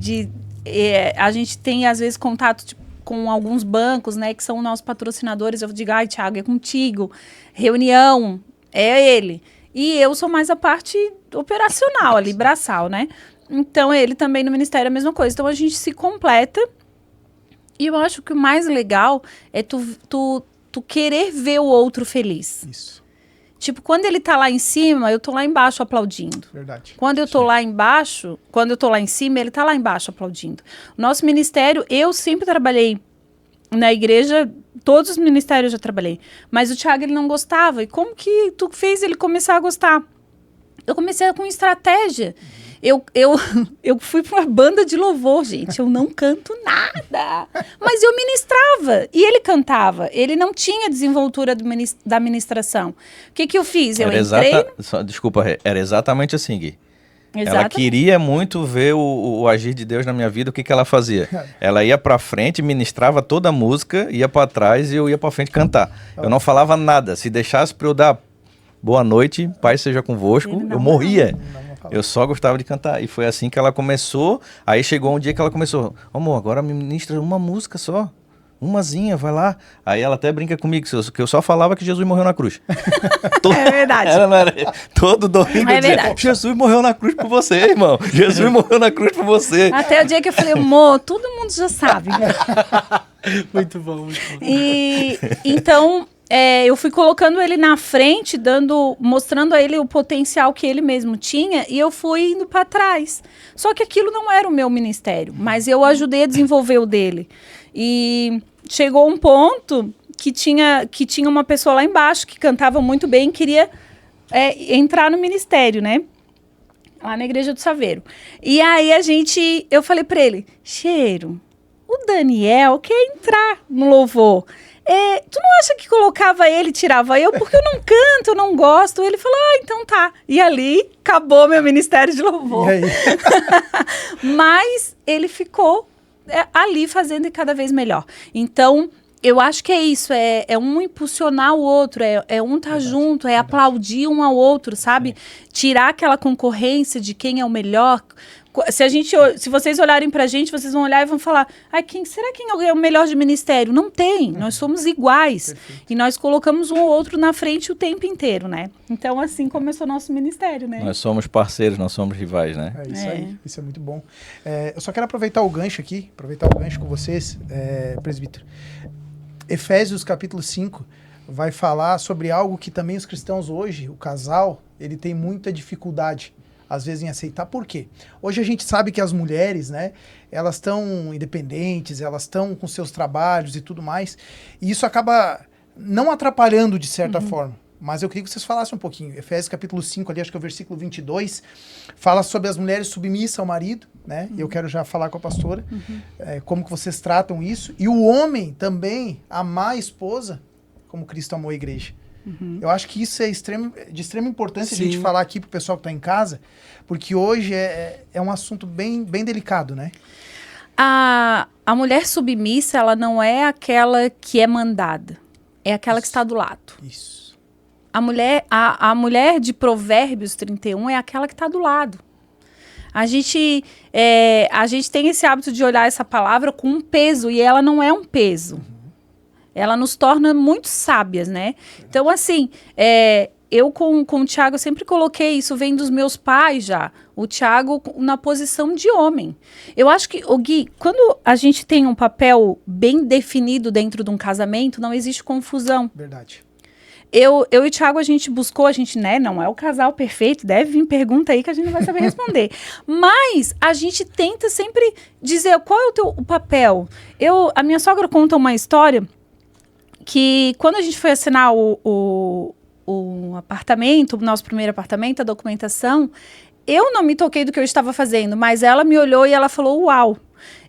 a gente tem, às vezes, contato com alguns bancos, né, que são nossos patrocinadores. Eu digo, ai, Tiago, é contigo. Reunião, é ele. E eu sou mais a parte operacional ali, braçal, né? Então, ele também no ministério é a mesma coisa. Então, a gente se completa. E eu acho que o mais legal é tu querer ver o outro feliz. Isso. Tipo, quando ele tá lá em cima, eu tô lá embaixo aplaudindo. Verdade. Quando eu tô lá embaixo, quando eu tô lá em cima, ele tá lá embaixo aplaudindo. O nosso ministério, eu sempre trabalhei na igreja, todos os ministérios eu já trabalhei. Mas o Tiago, ele não gostava. E como que tu fez ele começar a gostar? Eu comecei com estratégia. Eu fui para uma banda de louvor, gente. Eu não canto nada. Mas eu ministrava. E ele cantava. Ele não tinha desenvoltura da ministração. O que eu fiz? Eu entrei... Desculpa, era exatamente assim, Gui. Exatamente. Ela queria muito ver o agir de Deus na minha vida. O que ela fazia? Ela ia pra frente, ministrava toda a música, ia pra trás e eu ia pra frente cantar. Eu não falava nada. Se deixasse pra eu dar boa noite, Pai seja convosco, eu morria. Eu só gostava de cantar. E foi assim que ela começou. Aí chegou um dia que ela começou: amor, agora me ministra uma música só. Umazinha, vai lá. Aí ela até brinca comigo, que eu só falava que Jesus morreu na cruz. É verdade. Todo domingo é verdade. Jesus morreu na cruz por você, irmão. Jesus morreu na cruz por você. Até o dia que eu falei, amor, todo mundo já sabe. Muito bom, muito bom. E então... eu fui colocando ele na frente, mostrando a ele o potencial que ele mesmo tinha, e eu fui indo para trás. Só que aquilo não era o meu ministério, mas eu ajudei a desenvolver o dele. E chegou um ponto que tinha uma pessoa lá embaixo que cantava muito bem, queria entrar no ministério, né? Lá na Igreja do Saveiro. E aí eu falei para ele, Cheiro, o Daniel quer entrar no louvor. Tu não acha que colocava ele e tirava eu? Porque eu não canto, eu não gosto. Ele falou, então tá. E ali acabou meu ministério de louvor. E aí? Mas ele ficou ali fazendo cada vez melhor. Então, eu acho que é isso. É um impulsionar o outro, é um estar junto, é aplaudir um ao outro, sabe? Tirar aquela concorrência de quem é o melhor. Se vocês olharem pra gente, vocês vão olhar e vão falar, será quem é o melhor de ministério? Não tem, nós somos iguais. Perfeito. E nós colocamos um ou outro na frente o tempo inteiro, né? Então, assim começou nosso ministério, né? Nós somos parceiros, nós somos rivais, né? É isso aí, isso é muito bom. Eu só quero aproveitar o gancho com vocês, presbítero. Efésios capítulo 5 vai falar sobre algo que também os cristãos hoje, o casal, ele tem muita dificuldade às vezes em aceitar. Por quê? Hoje a gente sabe que as mulheres, né, elas estão independentes, elas estão com seus trabalhos e tudo mais, e isso acaba não atrapalhando de certa forma. Mas eu queria que vocês falassem um pouquinho. Efésios capítulo 5, ali, acho que é o versículo 22, fala sobre as mulheres submissas ao marido, né? Eu quero já falar com a pastora como que vocês tratam isso. E o homem também amar a esposa como Cristo amou a igreja. Eu acho que isso é de extrema importância a gente falar aqui pro pessoal que está em casa, porque hoje é um assunto bem, bem delicado, né? A mulher submissa, ela não é aquela que é mandada, é aquela que está do lado. Isso. A mulher de Provérbios 31 é aquela que está do lado. A gente tem esse hábito de olhar essa palavra com um peso, e ela não é um peso. Ela nos torna muito sábias, né? Então, assim, eu com o Thiago, eu sempre coloquei isso, vem dos meus pais já. O Thiago na posição de homem. Eu acho que, Gui, quando a gente tem um papel bem definido dentro de um casamento, não existe confusão. Verdade. Eu e o Thiago, a gente buscou, né, não é o casal perfeito, deve vir pergunta aí que a gente não vai saber responder. Mas a gente tenta sempre dizer qual é o papel. A minha sogra conta uma história que quando a gente foi assinar o apartamento, o nosso primeiro apartamento, a documentação, eu não me toquei do que eu estava fazendo, mas ela me olhou e ela falou, uau.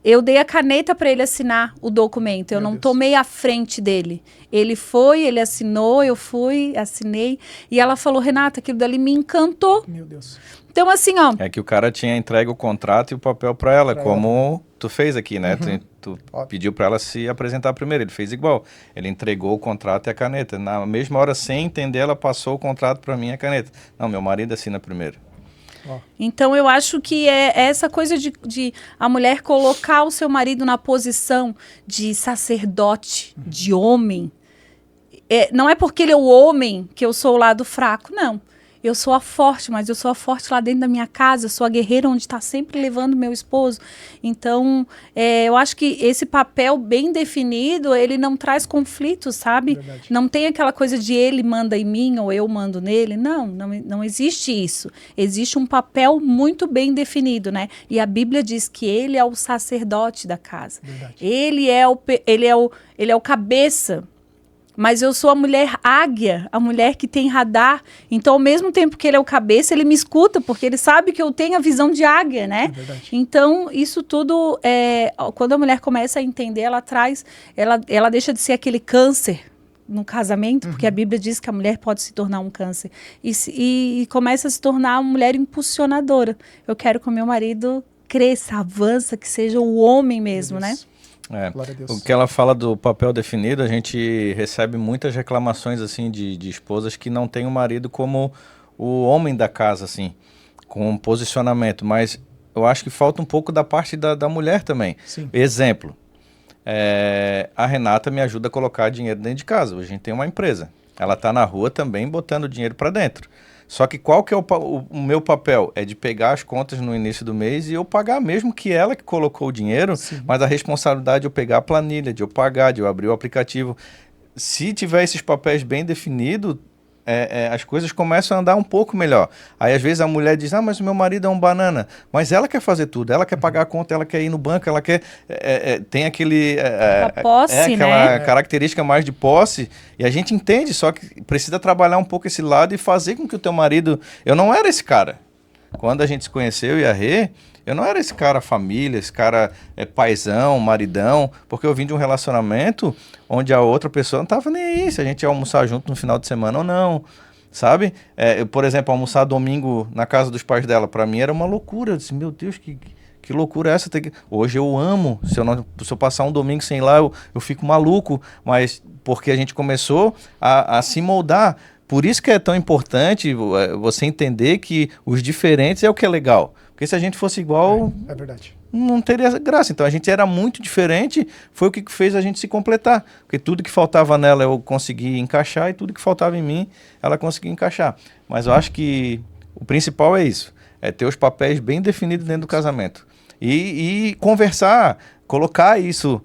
Eu dei a caneta para ele assinar o documento. Eu não tomei a frente dele. Ele foi, ele assinou, eu fui, assinei. E ela falou, Renata, aquilo dali me encantou. Meu Deus. Então, assim, ó... É que o cara tinha entregue o contrato e o papel para ela, como tu fez aqui, né? Tu pediu para ela se apresentar primeiro. Ele fez igual. Ele entregou o contrato e a caneta. Na mesma hora, sem entender, ela passou o contrato para mim e a caneta. Não, meu marido assina primeiro. Então, eu acho que é essa coisa de a mulher colocar o seu marido na posição de sacerdote, de homem. Não é porque ele é o homem que eu sou o lado fraco, não. Eu sou a forte, mas eu sou a forte lá dentro da minha casa, eu sou a guerreira onde está sempre levando meu esposo. Então, eu acho que esse papel bem definido, ele não traz conflitos, sabe? Verdade. Não tem aquela coisa de ele manda em mim ou eu mando nele. Não existe isso. Existe um papel muito bem definido, né? E a Bíblia diz que ele é o sacerdote da casa. Verdade. Ele é o cabeça. Mas eu sou a mulher águia, a mulher que tem radar. Então, ao mesmo tempo que ele é o cabeça, ele me escuta, porque ele sabe que eu tenho a visão de águia, né? É verdade. Então, isso tudo, quando a mulher começa a entender, ela deixa de ser aquele câncer no casamento, porque a Bíblia diz que a mulher pode se tornar um câncer. E começa a se tornar uma mulher impulsionadora. Eu quero que o meu marido cresça, avança, que seja o homem mesmo, né? Glória a Deus. O que ela fala do papel definido, a gente recebe muitas reclamações assim de esposas que não têm o marido como o homem da casa, assim, com um posicionamento, mas eu acho que falta um pouco da parte da mulher também. Sim. Exemplo, a Renata me ajuda a colocar dinheiro dentro de casa. Hoje a gente tem uma empresa, ela está na rua também botando dinheiro para dentro. Só que qual que é o meu papel? É de pegar as contas no início do mês e eu pagar, mesmo que ela que colocou o dinheiro, Sim. mas a responsabilidade de eu pegar a planilha, de eu pagar, de eu abrir o aplicativo. Se tiver esses papéis bem definidos, as coisas começam a andar um pouco melhor. Aí às vezes a mulher diz, mas o meu marido é um banana. Mas ela quer fazer tudo, ela quer pagar a conta, ela quer ir no banco, ela quer... tem aquele... A posse, aquela né? característica mais de posse. E a gente entende, só que precisa trabalhar um pouco esse lado e fazer com que o teu marido... Eu não era esse cara. Quando a gente se conheceu e a Rê, eu não era esse cara família, esse cara paizão, maridão, porque eu vim de um relacionamento onde a outra pessoa não tava nem aí, se a gente ia almoçar junto no final de semana ou não, sabe? Eu, por exemplo, almoçar domingo na casa dos pais dela, para mim era uma loucura. Eu disse, meu Deus, que loucura é essa? Hoje eu amo, se eu passar um domingo sem ir lá, eu fico maluco, mas porque a gente começou a se moldar. Por isso que é tão importante você entender que os diferentes é o que é legal. Porque se a gente fosse igual, É verdade. não teria graça. Então a gente era muito diferente, foi o que fez a gente se completar. Porque tudo que faltava nela eu consegui encaixar e tudo que faltava em mim ela conseguia encaixar. Mas eu acho que o principal é isso, é ter os papéis bem definidos dentro do casamento. E conversar, colocar isso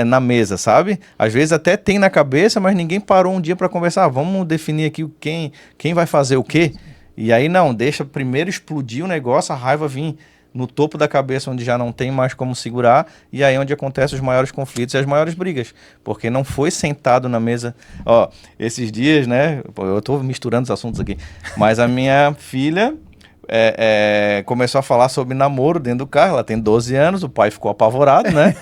na mesa, sabe? Às vezes até tem na cabeça, mas ninguém parou um dia para conversar. Vamos definir aqui quem vai fazer o quê? E aí não, deixa primeiro explodir o negócio, a raiva vir no topo da cabeça, onde já não tem mais como segurar, e aí onde acontecem os maiores conflitos e as maiores brigas, porque não foi sentado na mesa. Ó, esses dias, né, eu tô misturando os assuntos aqui, mas a minha filha começou a falar sobre namoro dentro do carro, ela tem 12 anos, o pai ficou apavorado, né?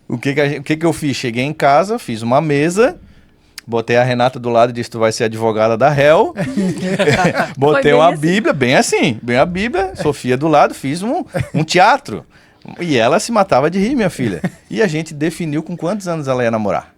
O que eu fiz? Cheguei em casa, fiz uma mesa, botei a Renata do lado e disse, tu vai ser advogada da réu. Botei uma Bíblia, bem assim, bem a Bíblia, Sofia do lado, fiz um teatro. E ela se matava de rir, minha filha. E a gente definiu com quantos anos ela ia namorar.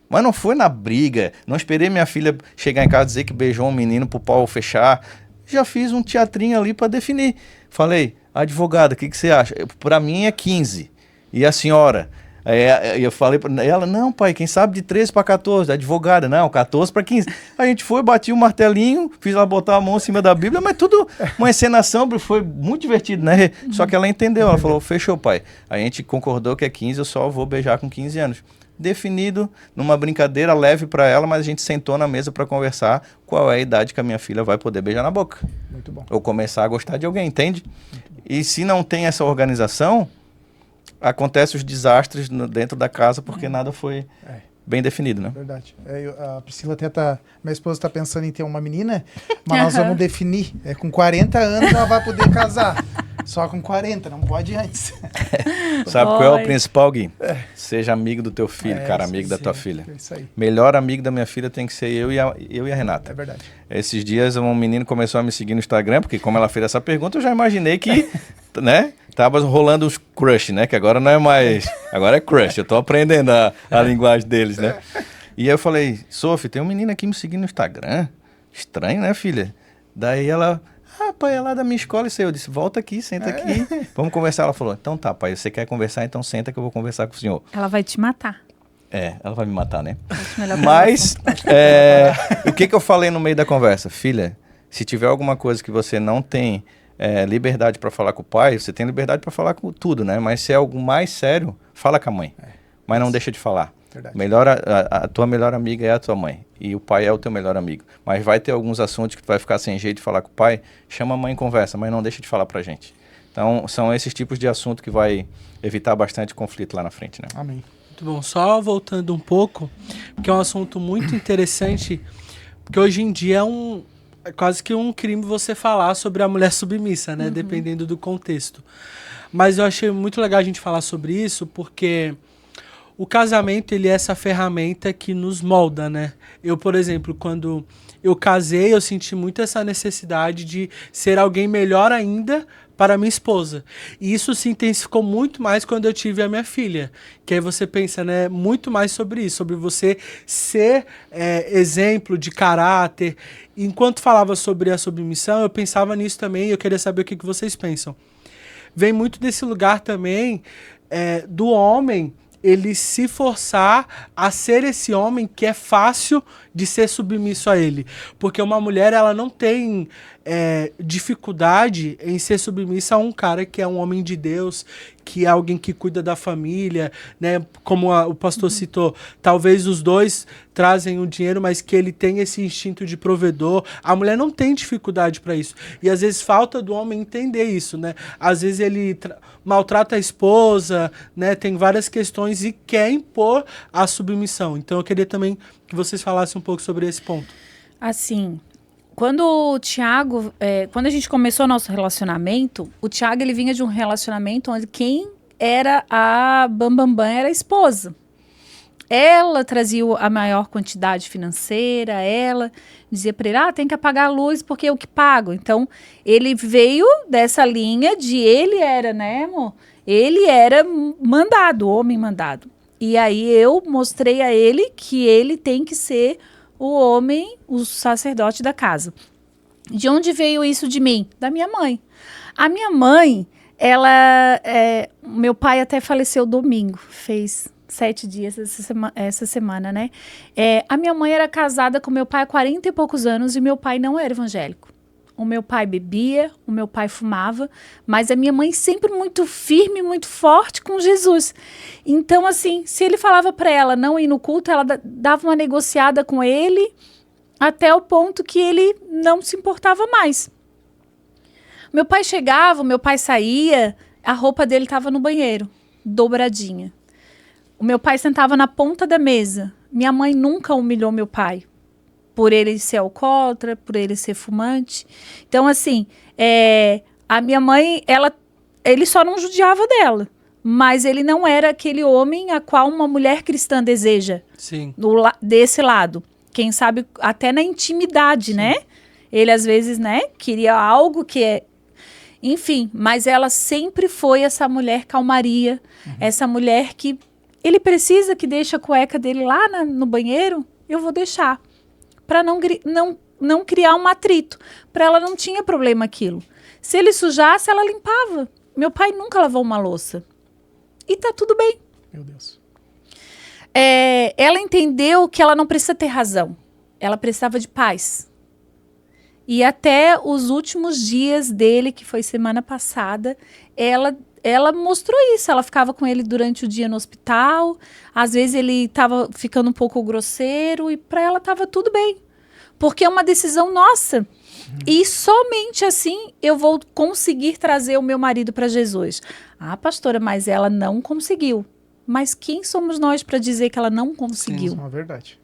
Mas não foi na briga, não esperei minha filha chegar em casa e dizer que beijou um menino pro pau fechar. Já fiz um teatrinho ali para definir. Falei, advogada, o que você acha? Para mim é 15. E a senhora? Aí eu falei pra ela, não, pai, quem sabe de 13 para 14, advogada, não, 14 para 15. A gente foi, bati o martelinho, fiz ela botar a mão em cima da Bíblia, mas tudo uma encenação, foi muito divertido, né? Só que ela entendeu, ela falou, fechou, pai. A gente concordou que é 15, eu só vou beijar com 15 anos. Definido, numa brincadeira leve para ela, mas a gente sentou na mesa para conversar qual é a idade que a minha filha vai poder beijar na boca. Muito bom. Ou começar a gostar de alguém, entende? E se não tem essa organização, acontecem os desastres dentro da casa porque nada foi bem definido, né? Verdade. A Priscila minha esposa está pensando em ter uma menina, mas nós vamos definir. Com 40 anos ela vai poder casar. Só com 40, não pode antes. Sabe qual é o principal, Gui? Seja amigo do teu filho, cara, amigo da tua filha. É isso aí. Melhor amigo da minha filha tem que ser eu e a Renata. É verdade. Esses dias um menino começou a me seguir no Instagram, porque como ela fez essa pergunta, eu já imaginei que, né, tava rolando os crush, né, que agora não é mais, agora é crush, eu tô aprendendo a linguagem deles, né. E aí eu falei, Sophie, tem um menino aqui me seguindo no Instagram, estranho, né, filha? Daí ela... pai, é lá da minha escola, isso aí. Eu disse, volta aqui, senta aqui, vamos conversar. Ela falou, então tá, pai, você quer conversar, então senta que eu vou conversar com o senhor. Ela vai te matar. Ela vai me matar, né? Acho melhor que Mas, o que eu falei no meio da conversa? Filha, se tiver alguma coisa que você não tem liberdade para falar com o pai, você tem liberdade para falar com tudo, né? Mas se é algo mais sério, fala com a mãe. Mas não deixa de falar. Verdade. A tua melhor amiga é a tua mãe. E o pai é o teu melhor amigo. Mas vai ter alguns assuntos que tu vai ficar sem jeito de falar com o pai. Chama a mãe e conversa, mas não deixa de falar pra gente. Então, são esses tipos de assunto que vai evitar bastante conflito lá na frente, né? Amém. Muito bom. Só voltando um pouco, porque é um assunto muito interessante, porque hoje em dia é quase que um crime você falar sobre a mulher submissa, né? Dependendo do contexto. Mas eu achei muito legal a gente falar sobre isso, porque... o casamento, ele é essa ferramenta que nos molda, né? Eu, por exemplo, quando eu casei, eu senti muito essa necessidade de ser alguém melhor ainda para minha esposa. E isso se intensificou muito mais quando eu tive a minha filha. Que aí você pensa, né, muito mais sobre isso, sobre você ser exemplo de caráter. Enquanto falava sobre a submissão, eu pensava nisso também e eu queria saber o que vocês pensam. Vem muito desse lugar também do homem ele se forçar a ser esse homem que é fácil de ser submisso a ele. Porque uma mulher, ela não tem dificuldade em ser submissa a um cara que é um homem de Deus, que é alguém que cuida da família, né? Como o pastor citou, talvez os dois trazem o dinheiro, mas que ele tem esse instinto de provedor. A mulher não tem dificuldade para isso. E às vezes falta do homem entender isso, né? Às vezes ele maltrata a esposa, né? Tem várias questões e quer impor a submissão. Então eu queria também que vocês falassem um pouco sobre esse ponto. Assim, quando o Thiago, quando a gente começou o nosso relacionamento, o Thiago, ele vinha de um relacionamento onde quem era a bambambam era a esposa. Ela trazia a maior quantidade financeira, ela dizia para ele, tem que apagar a luz porque eu que pago. Então, ele veio dessa linha de ele era, né, amor? Ele era mandado, homem mandado. E aí eu mostrei a ele que ele tem que ser o homem, o sacerdote da casa. De onde veio isso de mim? Da minha mãe. A minha mãe, meu pai até faleceu domingo, fez 7 dias essa semana, né? A minha mãe era casada com meu pai há 40 e poucos anos e meu pai não era evangélico. O meu pai bebia, o meu pai fumava, mas a minha mãe sempre muito firme, muito forte com Jesus. Então, assim, se ele falava para ela não ir no culto, ela dava uma negociada com ele até o ponto que ele não se importava mais. Meu pai chegava, meu pai saía, a roupa dele estava no banheiro, dobradinha. O meu pai sentava na ponta da mesa. Minha mãe nunca humilhou meu pai. Por ele ser alcoólatra, por ele ser fumante. Então, assim, a minha mãe, ele só não judiava dela. Mas ele não era aquele homem a qual uma mulher cristã deseja. Sim. Desse lado. Quem sabe até na intimidade, sim, né? Ele, às vezes, né, queria algo que é... Enfim, mas ela sempre foi essa mulher calmaria. Essa mulher que... Ele precisa que deixe a cueca dele lá no banheiro? Eu vou deixar. Para não criar um atrito. Para ela não tinha problema aquilo. Se ele sujasse, ela limpava. Meu pai nunca lavou uma louça. E tá tudo bem. Meu Deus. Ela entendeu que ela não precisa ter razão. Ela precisava de paz. E até os últimos dias dele, que foi semana passada, ela mostrou isso. Ela ficava com ele durante o dia no hospital. Às vezes ele estava ficando um pouco grosseiro e para ela estava tudo bem. Porque é uma decisão nossa. E somente assim eu vou conseguir trazer o meu marido para Jesus. Ah, pastora, mas ela não conseguiu. Mas quem somos nós para dizer que ela não conseguiu? Sim, é uma verdade.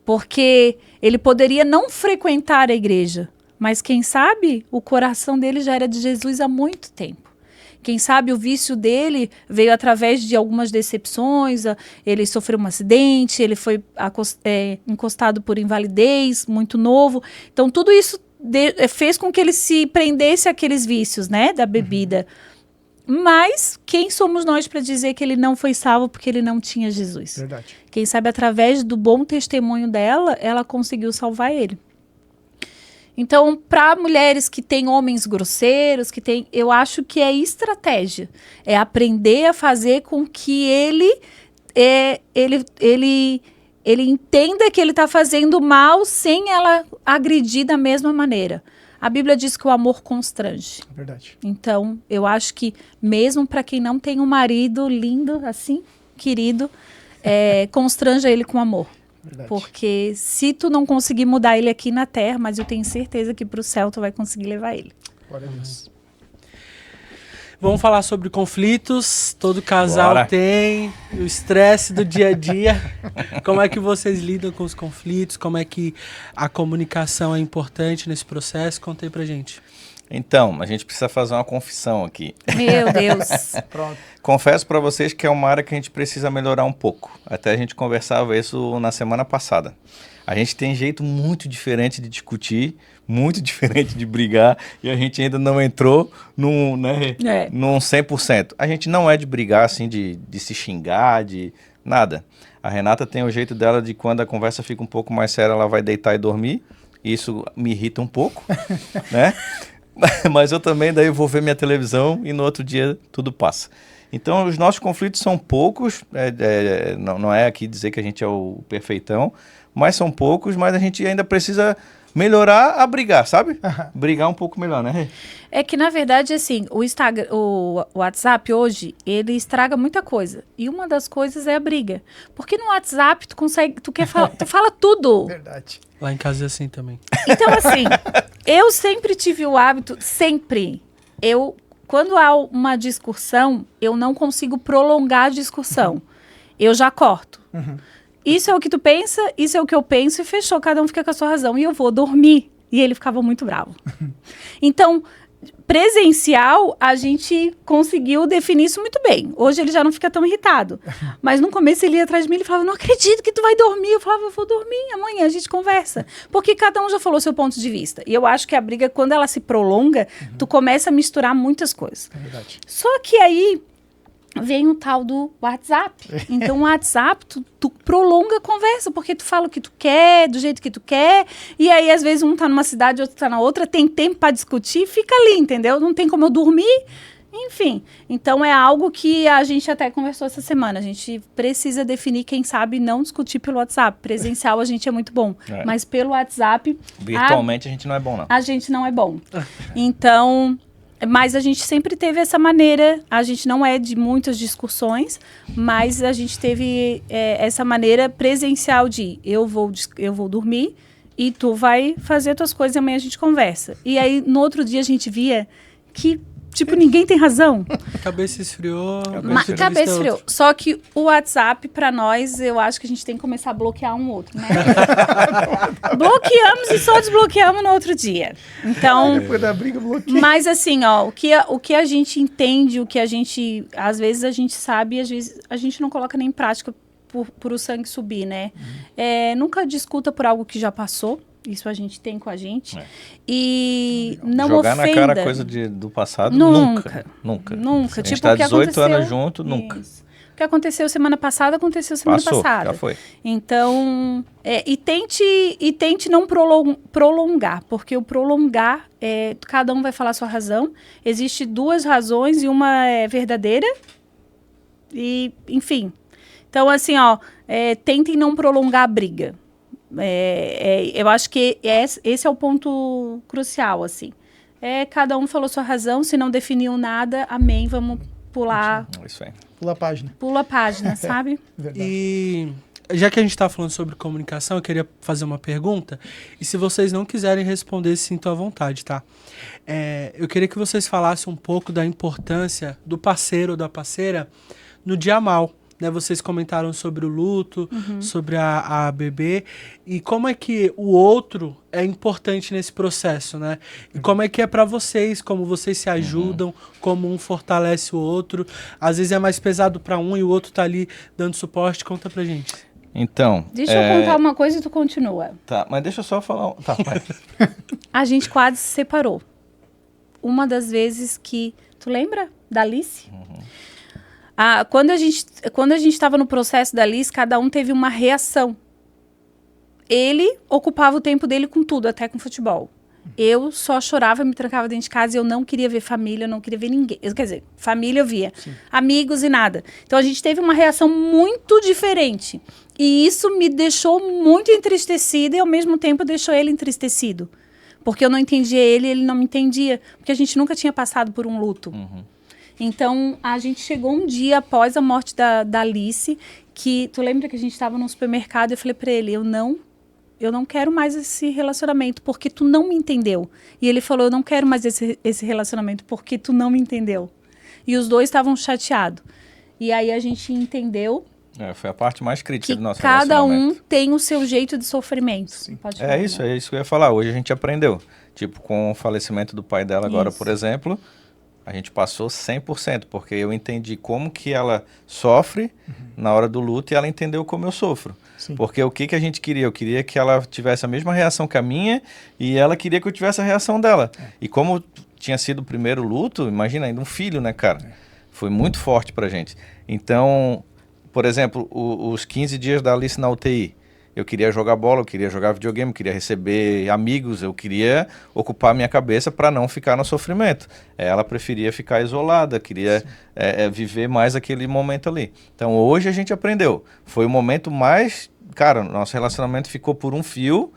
Porque ele poderia não frequentar a igreja, mas quem sabe o coração dele já era de Jesus há muito tempo. Quem sabe o vício dele veio através de algumas decepções, ele sofreu um acidente, ele foi encostado por invalidez, muito novo. Então, tudo isso fez com que ele se prendesse àqueles vícios, né, da bebida. Mas quem somos nós para dizer que ele não foi salvo porque ele não tinha Jesus? Verdade. Quem sabe através do bom testemunho dela, ela conseguiu salvar ele. Então, para mulheres que têm homens grosseiros, eu acho que é estratégia. É aprender a fazer com que ele entenda que ele está fazendo mal sem ela agredir da mesma maneira. A Bíblia diz que o amor constrange. É verdade. Então, eu acho que mesmo para quem não tem um marido lindo, assim, querido, constranja ele com amor. Verdade. Porque se tu não conseguir mudar ele aqui na terra, mas eu tenho certeza que pro céu tu vai conseguir levar ele. Glória a Deus. Vamos falar sobre conflitos. Todo casal Bora. tem o estresse do dia a dia. Como é que vocês lidam com os conflitos? Como é que a comunicação é importante nesse processo? Conta aí pra gente. Então, a gente precisa fazer uma confissão aqui. Meu Deus. Pronto. Confesso para vocês que é uma área que a gente precisa melhorar um pouco. Até a gente conversava isso na semana passada. A gente tem jeito muito diferente de discutir, muito diferente de brigar, e a gente ainda não entrou num 100%. A gente não é de brigar, assim, de se xingar, de nada. A Renata tem o jeito dela de quando a conversa fica um pouco mais séria, ela vai deitar e dormir. Isso me irrita um pouco, né? Mas eu também daí vou ver minha televisão e no outro dia tudo passa. Então os nossos conflitos são poucos, não é aqui dizer que a gente é o perfeitão, mas são poucos, mas a gente ainda precisa melhorar a brigar, sabe? Brigar um pouco melhor, né? É que, na verdade, assim, o WhatsApp hoje, ele estraga muita coisa. E uma das coisas é a briga. Porque no WhatsApp tu fala tudo. Verdade. Lá em casa é assim também. Então, assim, eu sempre tive o hábito, quando há uma discussão, eu não consigo prolongar a discussão. Eu já corto. Isso é o que tu pensa, isso é o que eu penso e fechou, cada um fica com a sua razão. E eu vou dormir. E ele ficava muito bravo. Então, presencial, a gente conseguiu definir isso muito bem. Hoje ele já não fica tão irritado. Mas no começo ele ia atrás de mim e falava, não acredito que tu vai dormir. Eu falava, eu vou dormir, amanhã a gente conversa. Porque cada um já falou seu ponto de vista. E eu acho que a briga, quando ela se prolonga, tu começa a misturar muitas coisas. É verdade. Só que aí vem o tal do WhatsApp. Então, o WhatsApp, tu prolonga a conversa, porque tu fala o que tu quer, do jeito que tu quer, e aí, às vezes, um tá numa cidade, outro tá na outra, tem tempo para discutir, fica ali, entendeu? Não tem como eu dormir, enfim. Então, é algo que a gente até conversou essa semana. A gente precisa definir, quem sabe, não discutir pelo WhatsApp. Presencial, a gente é muito bom, mas pelo WhatsApp... Virtualmente, a gente não é bom, não. A gente não é bom. Então... Mas a gente sempre teve essa maneira, a gente não é de muitas discussões, mas a gente teve essa maneira presencial de eu vou dormir e tu vai fazer as tuas coisas e amanhã a gente conversa. E aí, no outro dia, a gente via que, tipo, ninguém tem razão. A cabeça esfriou. Cabeça esfriou. Só que o WhatsApp, pra nós, eu acho que a gente tem que começar a bloquear um outro, né? Bloqueamos e só desbloqueamos no outro dia. Então... Depois da briga, bloqueia. Mas assim, ó, o que a gente entende, o que a gente... Às vezes a gente sabe e às vezes a gente não coloca nem em prática por o sangue subir, né? Nunca discuta por algo que já passou. Isso a gente tem com a gente. E não jogar ofenda. Jogar na cara coisa do passado, nunca. A gente Tipo, tá o que 18 anos aconteceu... junto, nunca. Isso. O que aconteceu semana passada, aconteceu semana passada. Já foi. Então, e tente não prolongar, porque o prolongar, cada um vai falar a sua razão. Existem duas razões e uma é verdadeira E, enfim. Então, assim, ó, tentem não prolongar a briga. Eu acho que esse é o ponto crucial, assim. Cada um falou sua razão, se não definiu nada, amém, vamos pular. Isso aí. Pula a página. Pula a página, sabe? Verdade. E já que a gente está falando sobre comunicação, eu queria fazer uma pergunta. E se vocês não quiserem responder, sintam à vontade, tá? Eu queria que vocês falassem um pouco da importância do parceiro ou da parceira no dia mal. Né? Vocês comentaram sobre o luto, sobre a bebê. E como é que o outro é importante nesse processo, né? E como é que é para vocês, como vocês se ajudam, como um fortalece o outro. Às vezes é mais pesado para um e o outro tá ali dando suporte. Conta pra gente. Então... Deixa eu contar uma coisa e tu continua. Tá, mas deixa eu só falar... Tá, vai. A gente quase se separou. Uma das vezes que... Tu lembra da Alice? Quando a gente estava no processo da Alice, cada um teve uma reação. Ele ocupava o tempo dele com tudo, até com futebol. Eu só chorava, me trancava dentro de casa e eu não queria ver família, eu não queria ver ninguém. Quer dizer, família eu via, amigos e nada. Então a gente teve uma reação muito diferente. E isso me deixou muito entristecida e ao mesmo tempo deixou ele entristecido. Porque eu não entendia ele e ele não me entendia. Porque a gente nunca tinha passado por um luto. Então, a gente chegou um dia após a morte da Alice, que tu lembra que a gente estava no supermercado e eu falei para ele, eu não quero mais esse relacionamento porque tu não me entendeu. E ele falou, eu não quero mais esse relacionamento porque tu não me entendeu. E os dois estavam chateados. E aí a gente entendeu Foi a parte mais crítica que do nosso cada relacionamento. um tem o seu jeito de sofrimento. Pode falar, É isso que eu ia falar. Hoje a gente aprendeu. Tipo, com o falecimento do pai dela agora, por exemplo, a gente passou 100%, porque eu entendi como que ela sofre na hora do luto e ela entendeu como eu sofro. Sim. Porque o que a gente queria? Eu queria que ela tivesse a mesma reação que a minha e ela queria que eu tivesse a reação dela. E como tinha sido o primeiro luto, imagina, ainda um filho, né, cara? Foi muito forte pra gente. Então, por exemplo, os 15 dias da Alice na UTI, eu queria jogar bola, eu queria jogar videogame, eu queria receber amigos, eu queria ocupar minha cabeça para não ficar no sofrimento. Ela preferia ficar isolada, queria viver mais aquele momento ali. Então hoje a gente aprendeu. Foi o momento mais... Cara, nosso relacionamento ficou por um fio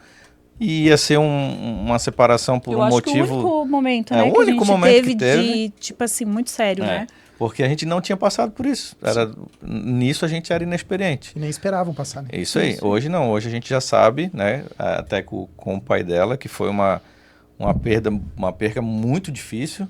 e ia ser uma separação por um motivo... Eu acho que o único momento, né, o que único a gente momento teve que teve de, tipo assim, muito sério, né? Porque a gente não tinha passado por isso. Nisso a gente era inexperiente. E nem esperavam passar, né? Isso aí. Hoje não. Hoje a gente já sabe, né? Até com o pai dela, que foi uma perda muito difícil,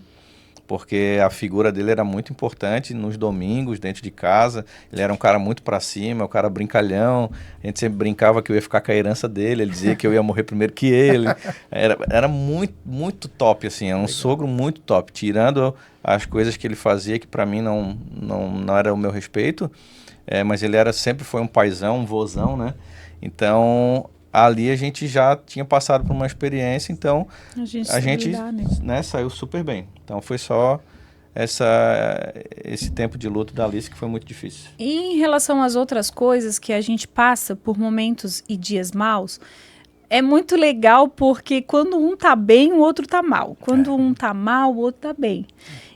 porque a figura dele era muito importante nos domingos, dentro de casa. Ele era um cara muito pra cima, um cara brincalhão. A gente sempre brincava que eu ia ficar com a herança dele. Ele dizia que eu ia morrer primeiro que ele. Era muito, muito top, assim. Era um sogro muito top. Tirando as coisas que ele fazia, que pra mim não era o meu respeito. Mas ele sempre foi um paizão, um vozão, né? Então... Ali a gente já tinha passado por uma experiência, então a gente né, saiu super bem. Então foi só esse tempo de luto da Alice que foi muito difícil. E em relação às outras coisas que a gente passa por momentos e dias maus, é muito legal porque quando um tá bem, o outro tá mal. Quando um tá mal, o outro tá bem.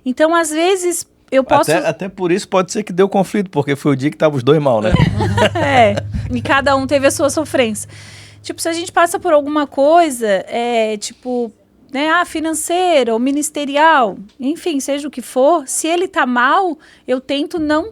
Então, às vezes, eu posso... Até por isso pode ser que deu conflito, porque foi o dia que tava os dois mal, né? E cada um teve a sua sofrência. Tipo, se a gente passa por alguma coisa, tipo, né, financeira ou ministerial, enfim, seja o que for, se ele tá mal, eu tento não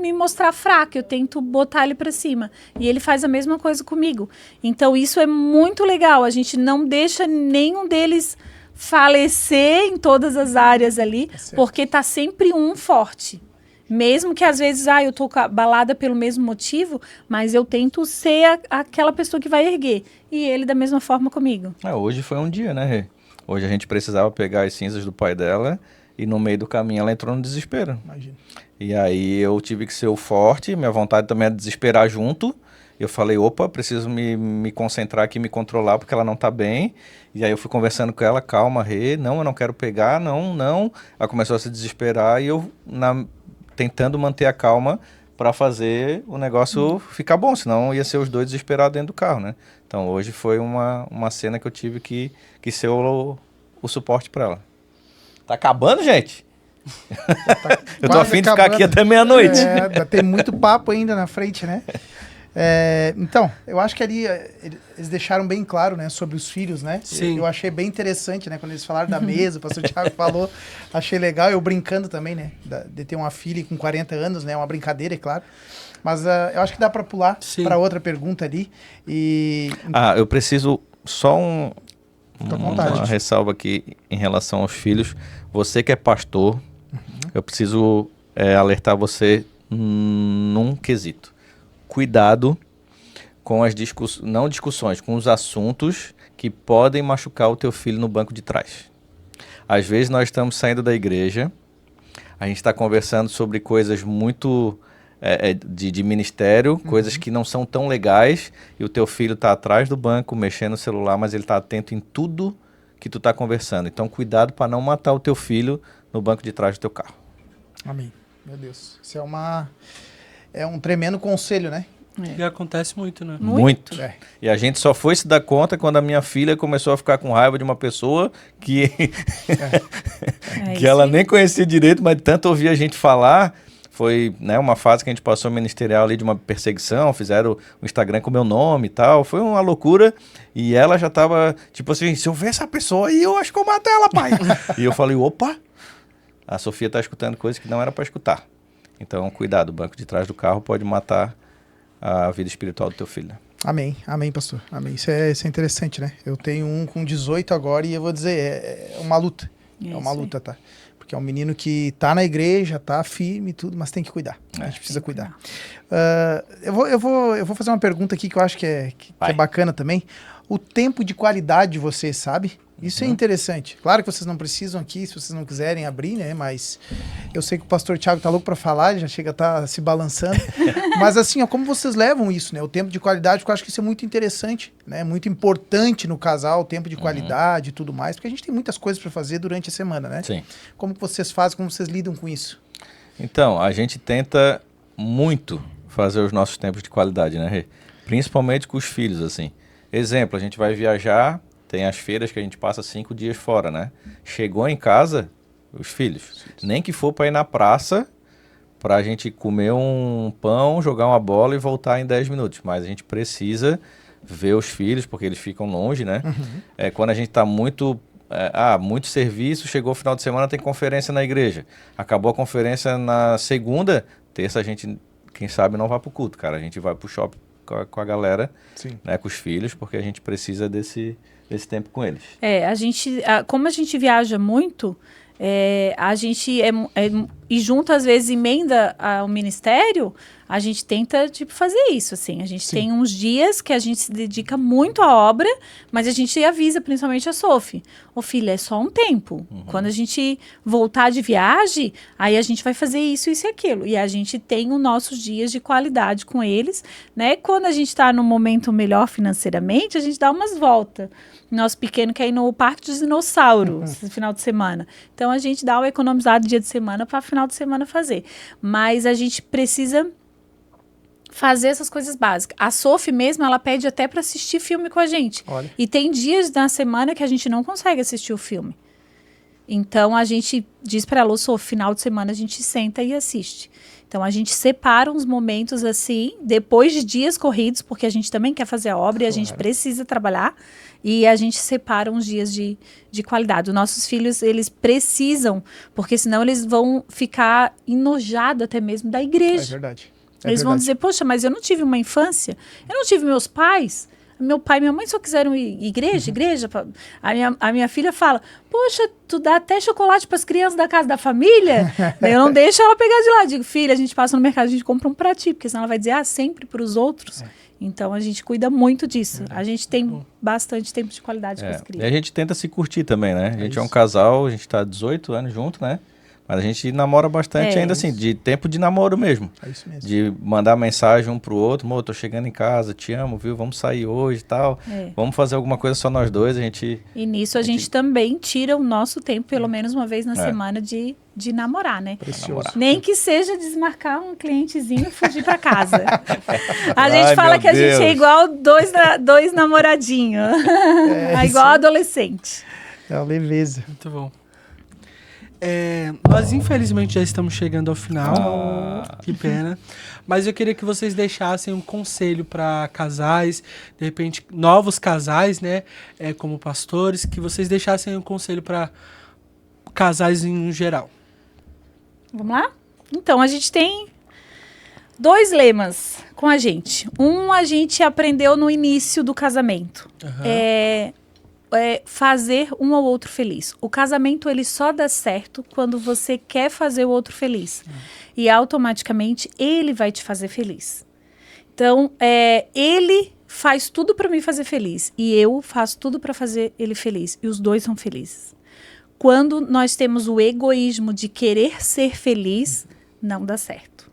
me mostrar fraca, eu tento botar ele pra cima. E ele faz a mesma coisa comigo. Então, isso é muito legal. A gente não deixa nenhum deles falecer em todas as áreas ali, porque tá sempre um forte. Mesmo que às vezes eu tô abalada pelo mesmo motivo, mas eu tento ser aquela pessoa que vai erguer. E ele da mesma forma comigo. Hoje foi um dia, né, Rê? Hoje a gente precisava pegar as cinzas do pai dela e no meio do caminho ela entrou no desespero. Imagina. E aí eu tive que ser o forte, minha vontade também é desesperar junto. Eu falei, opa, preciso me concentrar aqui, me controlar, porque ela não tá bem. E aí eu fui conversando com ela, calma, Rê, não, eu não quero pegar, não. Ela começou a se desesperar e eu... tentando manter a calma para fazer o negócio ficar bom, senão ia ser os dois desesperados dentro do carro, né? Então hoje foi uma cena que eu tive que ser o suporte para ela. Tá acabando, gente? Eu tô afim de ficar aqui até meia-noite. Tem muito papo ainda na frente, né? Então, eu acho que ali eles deixaram bem claro, né, sobre os filhos, né? Sim. Eu achei bem interessante, né, quando eles falaram da mesa, o pastor Thiago falou, achei legal, eu brincando também, né, de ter uma filha com 40 anos, né, uma brincadeira, é claro. Mas eu acho que dá para pular para outra pergunta ali. Eu preciso só uma ressalva aqui em relação aos filhos. Você que é pastor, eu preciso alertar você num quesito. Cuidado com as discussões, com os assuntos que podem machucar o teu filho no banco de trás. Às vezes nós estamos saindo da igreja, a gente está conversando sobre coisas muito de ministério, coisas que não são tão legais, e o teu filho está atrás do banco, mexendo no celular, mas ele está atento em tudo que tu está conversando. Então cuidado para não matar o teu filho no banco de trás do teu carro. Amém. Meu Deus. Isso é um tremendo conselho, né? E acontece muito, né? Muito. E a gente só foi se dar conta quando a minha filha começou a ficar com raiva de uma pessoa que, que ela nem conhecia direito, mas tanto ouvia a gente falar. Foi, né, uma fase que a gente passou ministerial ali de uma perseguição, fizeram o Instagram com o meu nome e tal. Foi uma loucura. E ela já tava, tipo assim, se eu ver essa pessoa aí, eu acho que eu mato ela, pai. E eu falei, opa, a Sofia tá escutando coisas que não era para escutar. Então, cuidado, o banco de trás do carro pode matar a vida espiritual do teu filho. Né? Amém, amém, pastor. Amém. Isso é interessante, né? Eu tenho um com 18 agora e eu vou dizer, é uma luta. É uma luta, tá? Porque é um menino que tá na igreja, tá firme e tudo, mas tem que cuidar. A gente precisa cuidar. Eu vou fazer uma pergunta aqui que eu acho que é bacana também. O tempo de qualidade de vocês, sabe? Isso é interessante. Claro que vocês não precisam aqui, se vocês não quiserem abrir, né? Mas eu sei que o pastor Thiago tá louco para falar, ele já chega a estar se balançando. Mas assim, ó, como vocês levam isso, né? O tempo de qualidade, porque eu acho que isso é muito interessante, né? Muito importante no casal, o tempo de qualidade e tudo mais, porque a gente tem muitas coisas para fazer durante a semana, né? Sim. Como que vocês fazem, como vocês lidam com isso? Então, a gente tenta muito fazer os nossos tempos de qualidade, né, Rê? Principalmente com os filhos, assim. Exemplo, a gente vai viajar, tem as feiras que a gente passa 5 dias fora, né? Chegou em casa, os filhos, nem que for para ir na praça, para a gente comer um pão, jogar uma bola e voltar em 10 minutos. Mas a gente precisa ver os filhos, porque eles ficam longe, né? Quando a gente está muito serviço, chegou o final de semana, tem conferência na igreja. Acabou a conferência na segunda, terça a gente, quem sabe, não vai pro culto, cara. A gente vai pro shopping com a galera, né, com os filhos, porque a gente precisa desse tempo com eles. Como a gente viaja muito, a gente e junto às vezes emenda ao ministério, a gente tenta fazer isso, assim. A gente tem uns dias que a gente se dedica muito à obra, mas a gente avisa principalmente a Sophie. Ô filha, é só um tempo. Quando a gente voltar de viagem, aí a gente vai fazer isso, isso e aquilo. E a gente tem os nossos dias de qualidade com eles, né? Quando a gente está num momento melhor financeiramente, a gente dá umas voltas. Nosso pequeno quer ir no Parque dos Dinossauros esse final de semana. Então, a gente dá o economizado dia de semana para final de semana fazer. Mas a gente precisa fazer essas coisas básicas. A Sophie mesmo, ela pede até para assistir filme com a gente. Olha. E tem dias na semana que a gente não consegue assistir o filme. Então, a gente diz para ela, Sophie, final de semana a gente senta e assiste. Então, a gente separa uns momentos assim, depois de dias corridos, porque a gente também quer fazer a obra e a gente precisa trabalhar, e a gente separa uns dias de qualidade. Os nossos filhos, eles precisam, porque senão eles vão ficar enojados até mesmo da igreja. É verdade. Eles vão dizer, poxa, mas eu não tive uma infância, eu não tive meus pais, meu pai e minha mãe só quiseram ir igreja. A minha filha fala, poxa, tu dá até chocolate para as crianças da casa da família? Eu não deixo ela pegar de lá. Eu digo, filha, a gente passa no mercado, a gente compra um pra ti, porque senão ela vai dizer, sempre para os outros. Então, a gente cuida muito disso. A gente tem bastante tempo de qualidade com as crianças. E a gente tenta se curtir também, né? A gente é um casal, a gente tá 18 anos junto, né? Mas a gente namora bastante ainda assim, de tempo de namoro mesmo. É isso mesmo. De mandar mensagem um pro outro, tô chegando em casa, te amo, viu? Vamos sair hoje e tal. Vamos fazer alguma coisa só nós dois, E nisso a gente também tira o nosso tempo, pelo menos uma vez na semana, de namorar, né? Precioso. Nem que seja desmarcar um clientezinho e fugir pra casa. A gente fala que a gente é igual dois namoradinhos. Igual adolescente. É uma leveza. Muito bom. Nós infelizmente já estamos chegando ao final. Que pena. Mas eu queria que vocês deixassem um conselho para casais, de repente novos casais, né? Como pastores, que vocês deixassem um conselho para casais em geral. Vamos lá? Então, a gente tem 2 lemas com a gente. A gente aprendeu no início do casamento. Fazer um ao outro feliz. O casamento, ele só dá certo quando você quer fazer o outro feliz. E automaticamente, ele vai te fazer feliz. Então, ele faz tudo para me fazer feliz. E eu faço tudo para fazer ele feliz. E os 2 são felizes. Quando nós temos o egoísmo de querer ser feliz, não dá certo.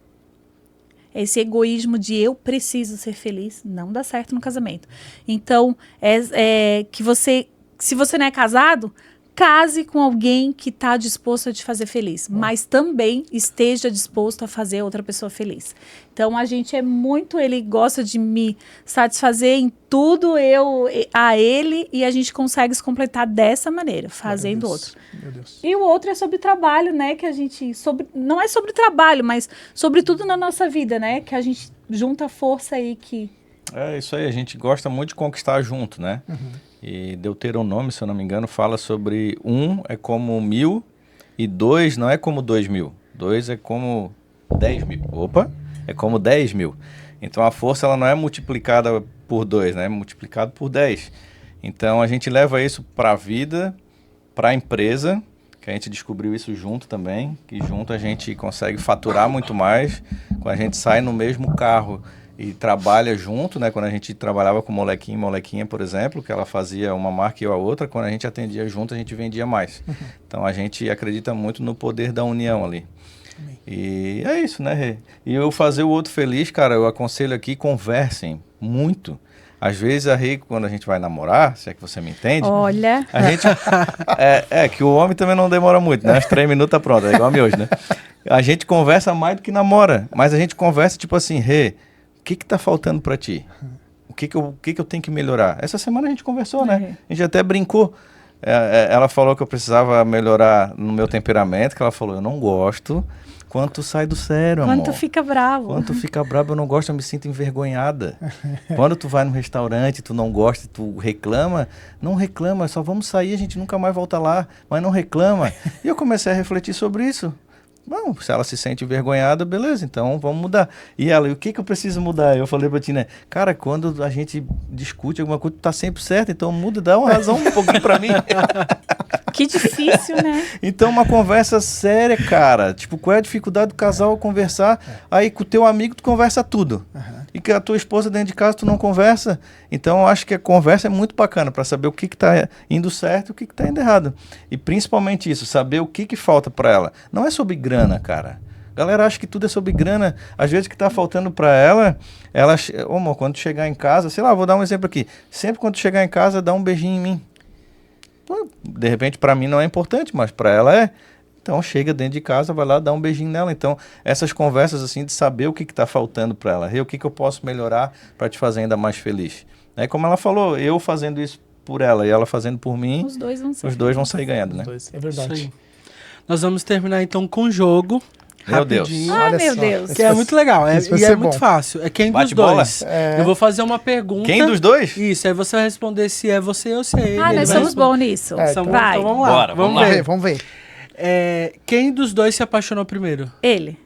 Esse egoísmo de eu preciso ser feliz não dá certo no casamento. Então, que você, se você não é casado, case com alguém que está disposto a te fazer feliz, mas também esteja disposto a fazer outra pessoa feliz. Então, a gente ele gosta de me satisfazer em tudo, a ele, e a gente consegue se completar dessa maneira, fazendo outro. Meu Deus. E o outro é sobre trabalho, né? Que a gente. Não é sobre trabalho, mas sobre tudo na nossa vida, né? Que a gente junta força aí que. É isso aí, a gente gosta muito de conquistar junto, né? E Deuteronômio, se eu não me engano, fala sobre 1 é como 1000 e 2 não é como 2000. 2 é como 10.000. Opa! É como 10.000. Então a força ela não é multiplicada por 2, né? É multiplicado por 10. Então a gente leva isso para a vida, para a empresa, que a gente descobriu isso junto também, que junto a gente consegue faturar muito mais. Quando a gente sai no mesmo carro e trabalha junto, né? Quando a gente trabalhava com Molequinha, por exemplo, que ela fazia uma marca e eu a outra, quando a gente atendia junto, a gente vendia mais. Então a gente acredita muito no poder da união ali. E é isso, né, Rê? E eu fazer o outro feliz, cara, eu aconselho aqui, conversem muito. Às vezes, quando a gente vai namorar, se é que você me entende... Olha... A gente... que o homem também não demora muito, né? Uns 3 minutos tá pronto, é igual a mim hoje, né? A gente conversa mais do que namora, mas a gente conversa tipo assim, Rê, o que tá faltando pra ti? O que eu tenho que melhorar? Essa semana a gente conversou, né? A gente até brincou. Ela falou que eu precisava melhorar no meu temperamento, que ela falou, eu não gosto quando tu sai do sério, amor. Quando tu fica bravo. Quando tu fica bravo, eu não gosto, eu me sinto envergonhada. Quando tu vai no restaurante, tu não gosta, tu reclama, não reclama, só vamos sair, a gente nunca mais volta lá, mas não reclama. E eu comecei a refletir sobre isso. Bom, se ela se sente envergonhada, beleza, então vamos mudar. E ela, e o que eu preciso mudar? Eu falei pra ti, né? Cara, quando a gente discute alguma coisa, tu tá sempre certo, então muda, dá uma razão um pouquinho pra mim. Que difícil, né? Então, uma conversa séria, cara. Tipo, qual é a dificuldade do casal conversar? Aí, com o teu amigo, tu conversa tudo. E que a tua esposa dentro de casa, tu não conversa. Então, eu acho que a conversa é muito bacana para saber o que tá indo certo e o que tá indo errado. E, principalmente isso, saber o que falta para ela. Não é sobre grana, cara. A galera acha que tudo é sobre grana. Às vezes, o que tá faltando para ela... Ô, amor, quando tu chegar em casa... Sei lá, vou dar um exemplo aqui. Sempre quando tu chegar em casa, dá um beijinho em mim. De repente, para mim não é importante, mas para ela é. Então, chega dentro de casa, vai lá, dá um beijinho nela. Então, essas conversas, assim, de saber o que está faltando para ela. O que eu posso melhorar para te fazer ainda mais feliz. Como ela falou, eu fazendo isso por ela e ela fazendo por mim, os dois vão sair ganhando, né? É verdade. Nós vamos terminar, então, com o jogo. Meu Deus. Ah, meu Deus. Que é muito legal. E é muito fácil. É quem dos dois. Eu vou fazer uma pergunta. Quem dos dois? Isso. Aí você vai responder se é você ou se é ele. Nós somos bons nisso. Então vamos lá. Bora, vamos ver. Vamos ver. Quem dos dois se apaixonou primeiro? Ele.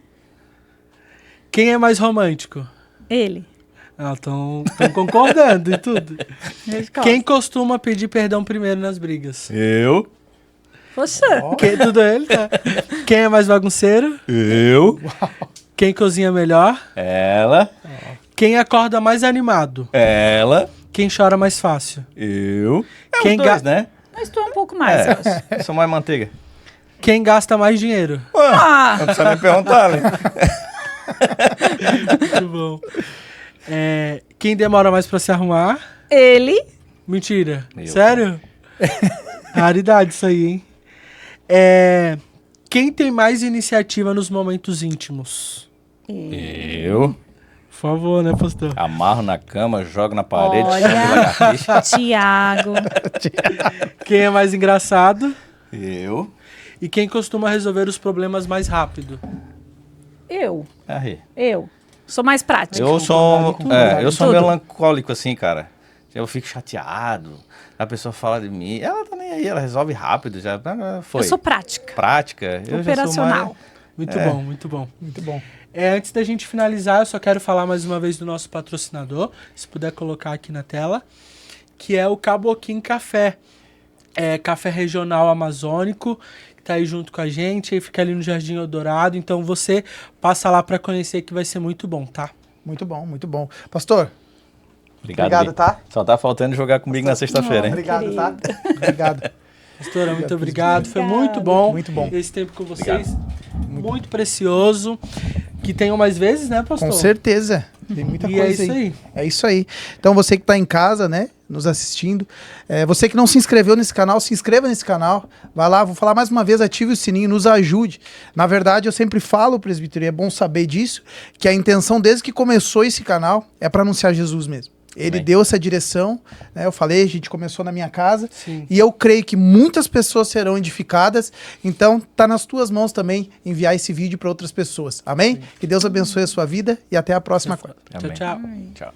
Quem é mais romântico? Ele. Estão concordando e tudo. Quem costuma pedir perdão primeiro nas brigas? Eu. Poxa. Tudo ele, tá? Quem é mais bagunceiro? Eu. Quem cozinha melhor? Ela. Quem acorda mais animado? Ela. Quem chora mais fácil? Eu. Quem dois, né? Mas tu é um pouco mais, eu acho. Eu sou mais manteiga. Quem gasta mais dinheiro? Não precisa nem perguntar, né? Muito bom. Quem demora mais pra se arrumar? Ele. Mentira. Eu. Sério? Raridade isso aí, hein? Quem tem mais iniciativa nos momentos íntimos? Eu. Por favor, né, pastor? Amarro na cama, jogo na parede, Olha. chamo de lagartixa. Tiago. Quem é mais engraçado? Eu. E quem costuma resolver os problemas mais rápido? Eu. Aí. Eu. Sou mais prática. Eu sou Tudo. melancólico, assim, cara. Eu fico chateado. A pessoa fala de mim. Ela tá nem aí, ela resolve rápido. Já foi. Eu sou prática. Prática. Eu já sou Operacional. mais... Muito bom, muito bom. Muito bom. Antes da gente finalizar, eu só quero falar mais uma vez do nosso patrocinador, se puder colocar aqui na tela, que é o Caboquim Café. É café regional amazônico, que tá aí junto com a gente, aí fica ali no Jardim Eldorado. Então você passa lá para conhecer que vai ser muito bom, tá? Muito bom, muito bom. Pastor, Obrigado, obrigado, Gui. tá? Só tá faltando jogar comigo na sexta-feira, hein? Obrigado, tá? Obrigado. Pastora, muito obrigado. Foi Obrigada. muito bom. Muito bom. Esse tempo com vocês. Muito precioso. Que tenham mais vezes, né, pastor? Com certeza. Tem muita E coisa é isso aí. É isso aí. Então você que está em casa, né, nos assistindo, você que não se inscreveu nesse canal, se inscreva nesse canal. Vai lá, vou falar mais uma vez, ative o sininho, nos ajude. Na verdade, eu sempre falo, presbítero, e é bom saber disso, que a intenção desde que começou esse canal é para anunciar Jesus mesmo. Ele Amém. deu essa direção, né? Eu falei, a gente começou na minha casa. Sim. E eu creio que muitas pessoas serão edificadas. Então, tá nas tuas mãos também enviar esse vídeo para outras pessoas. Amém? Que Deus abençoe a sua vida e até a próxima quarta. Tchau, tchau. Tchau.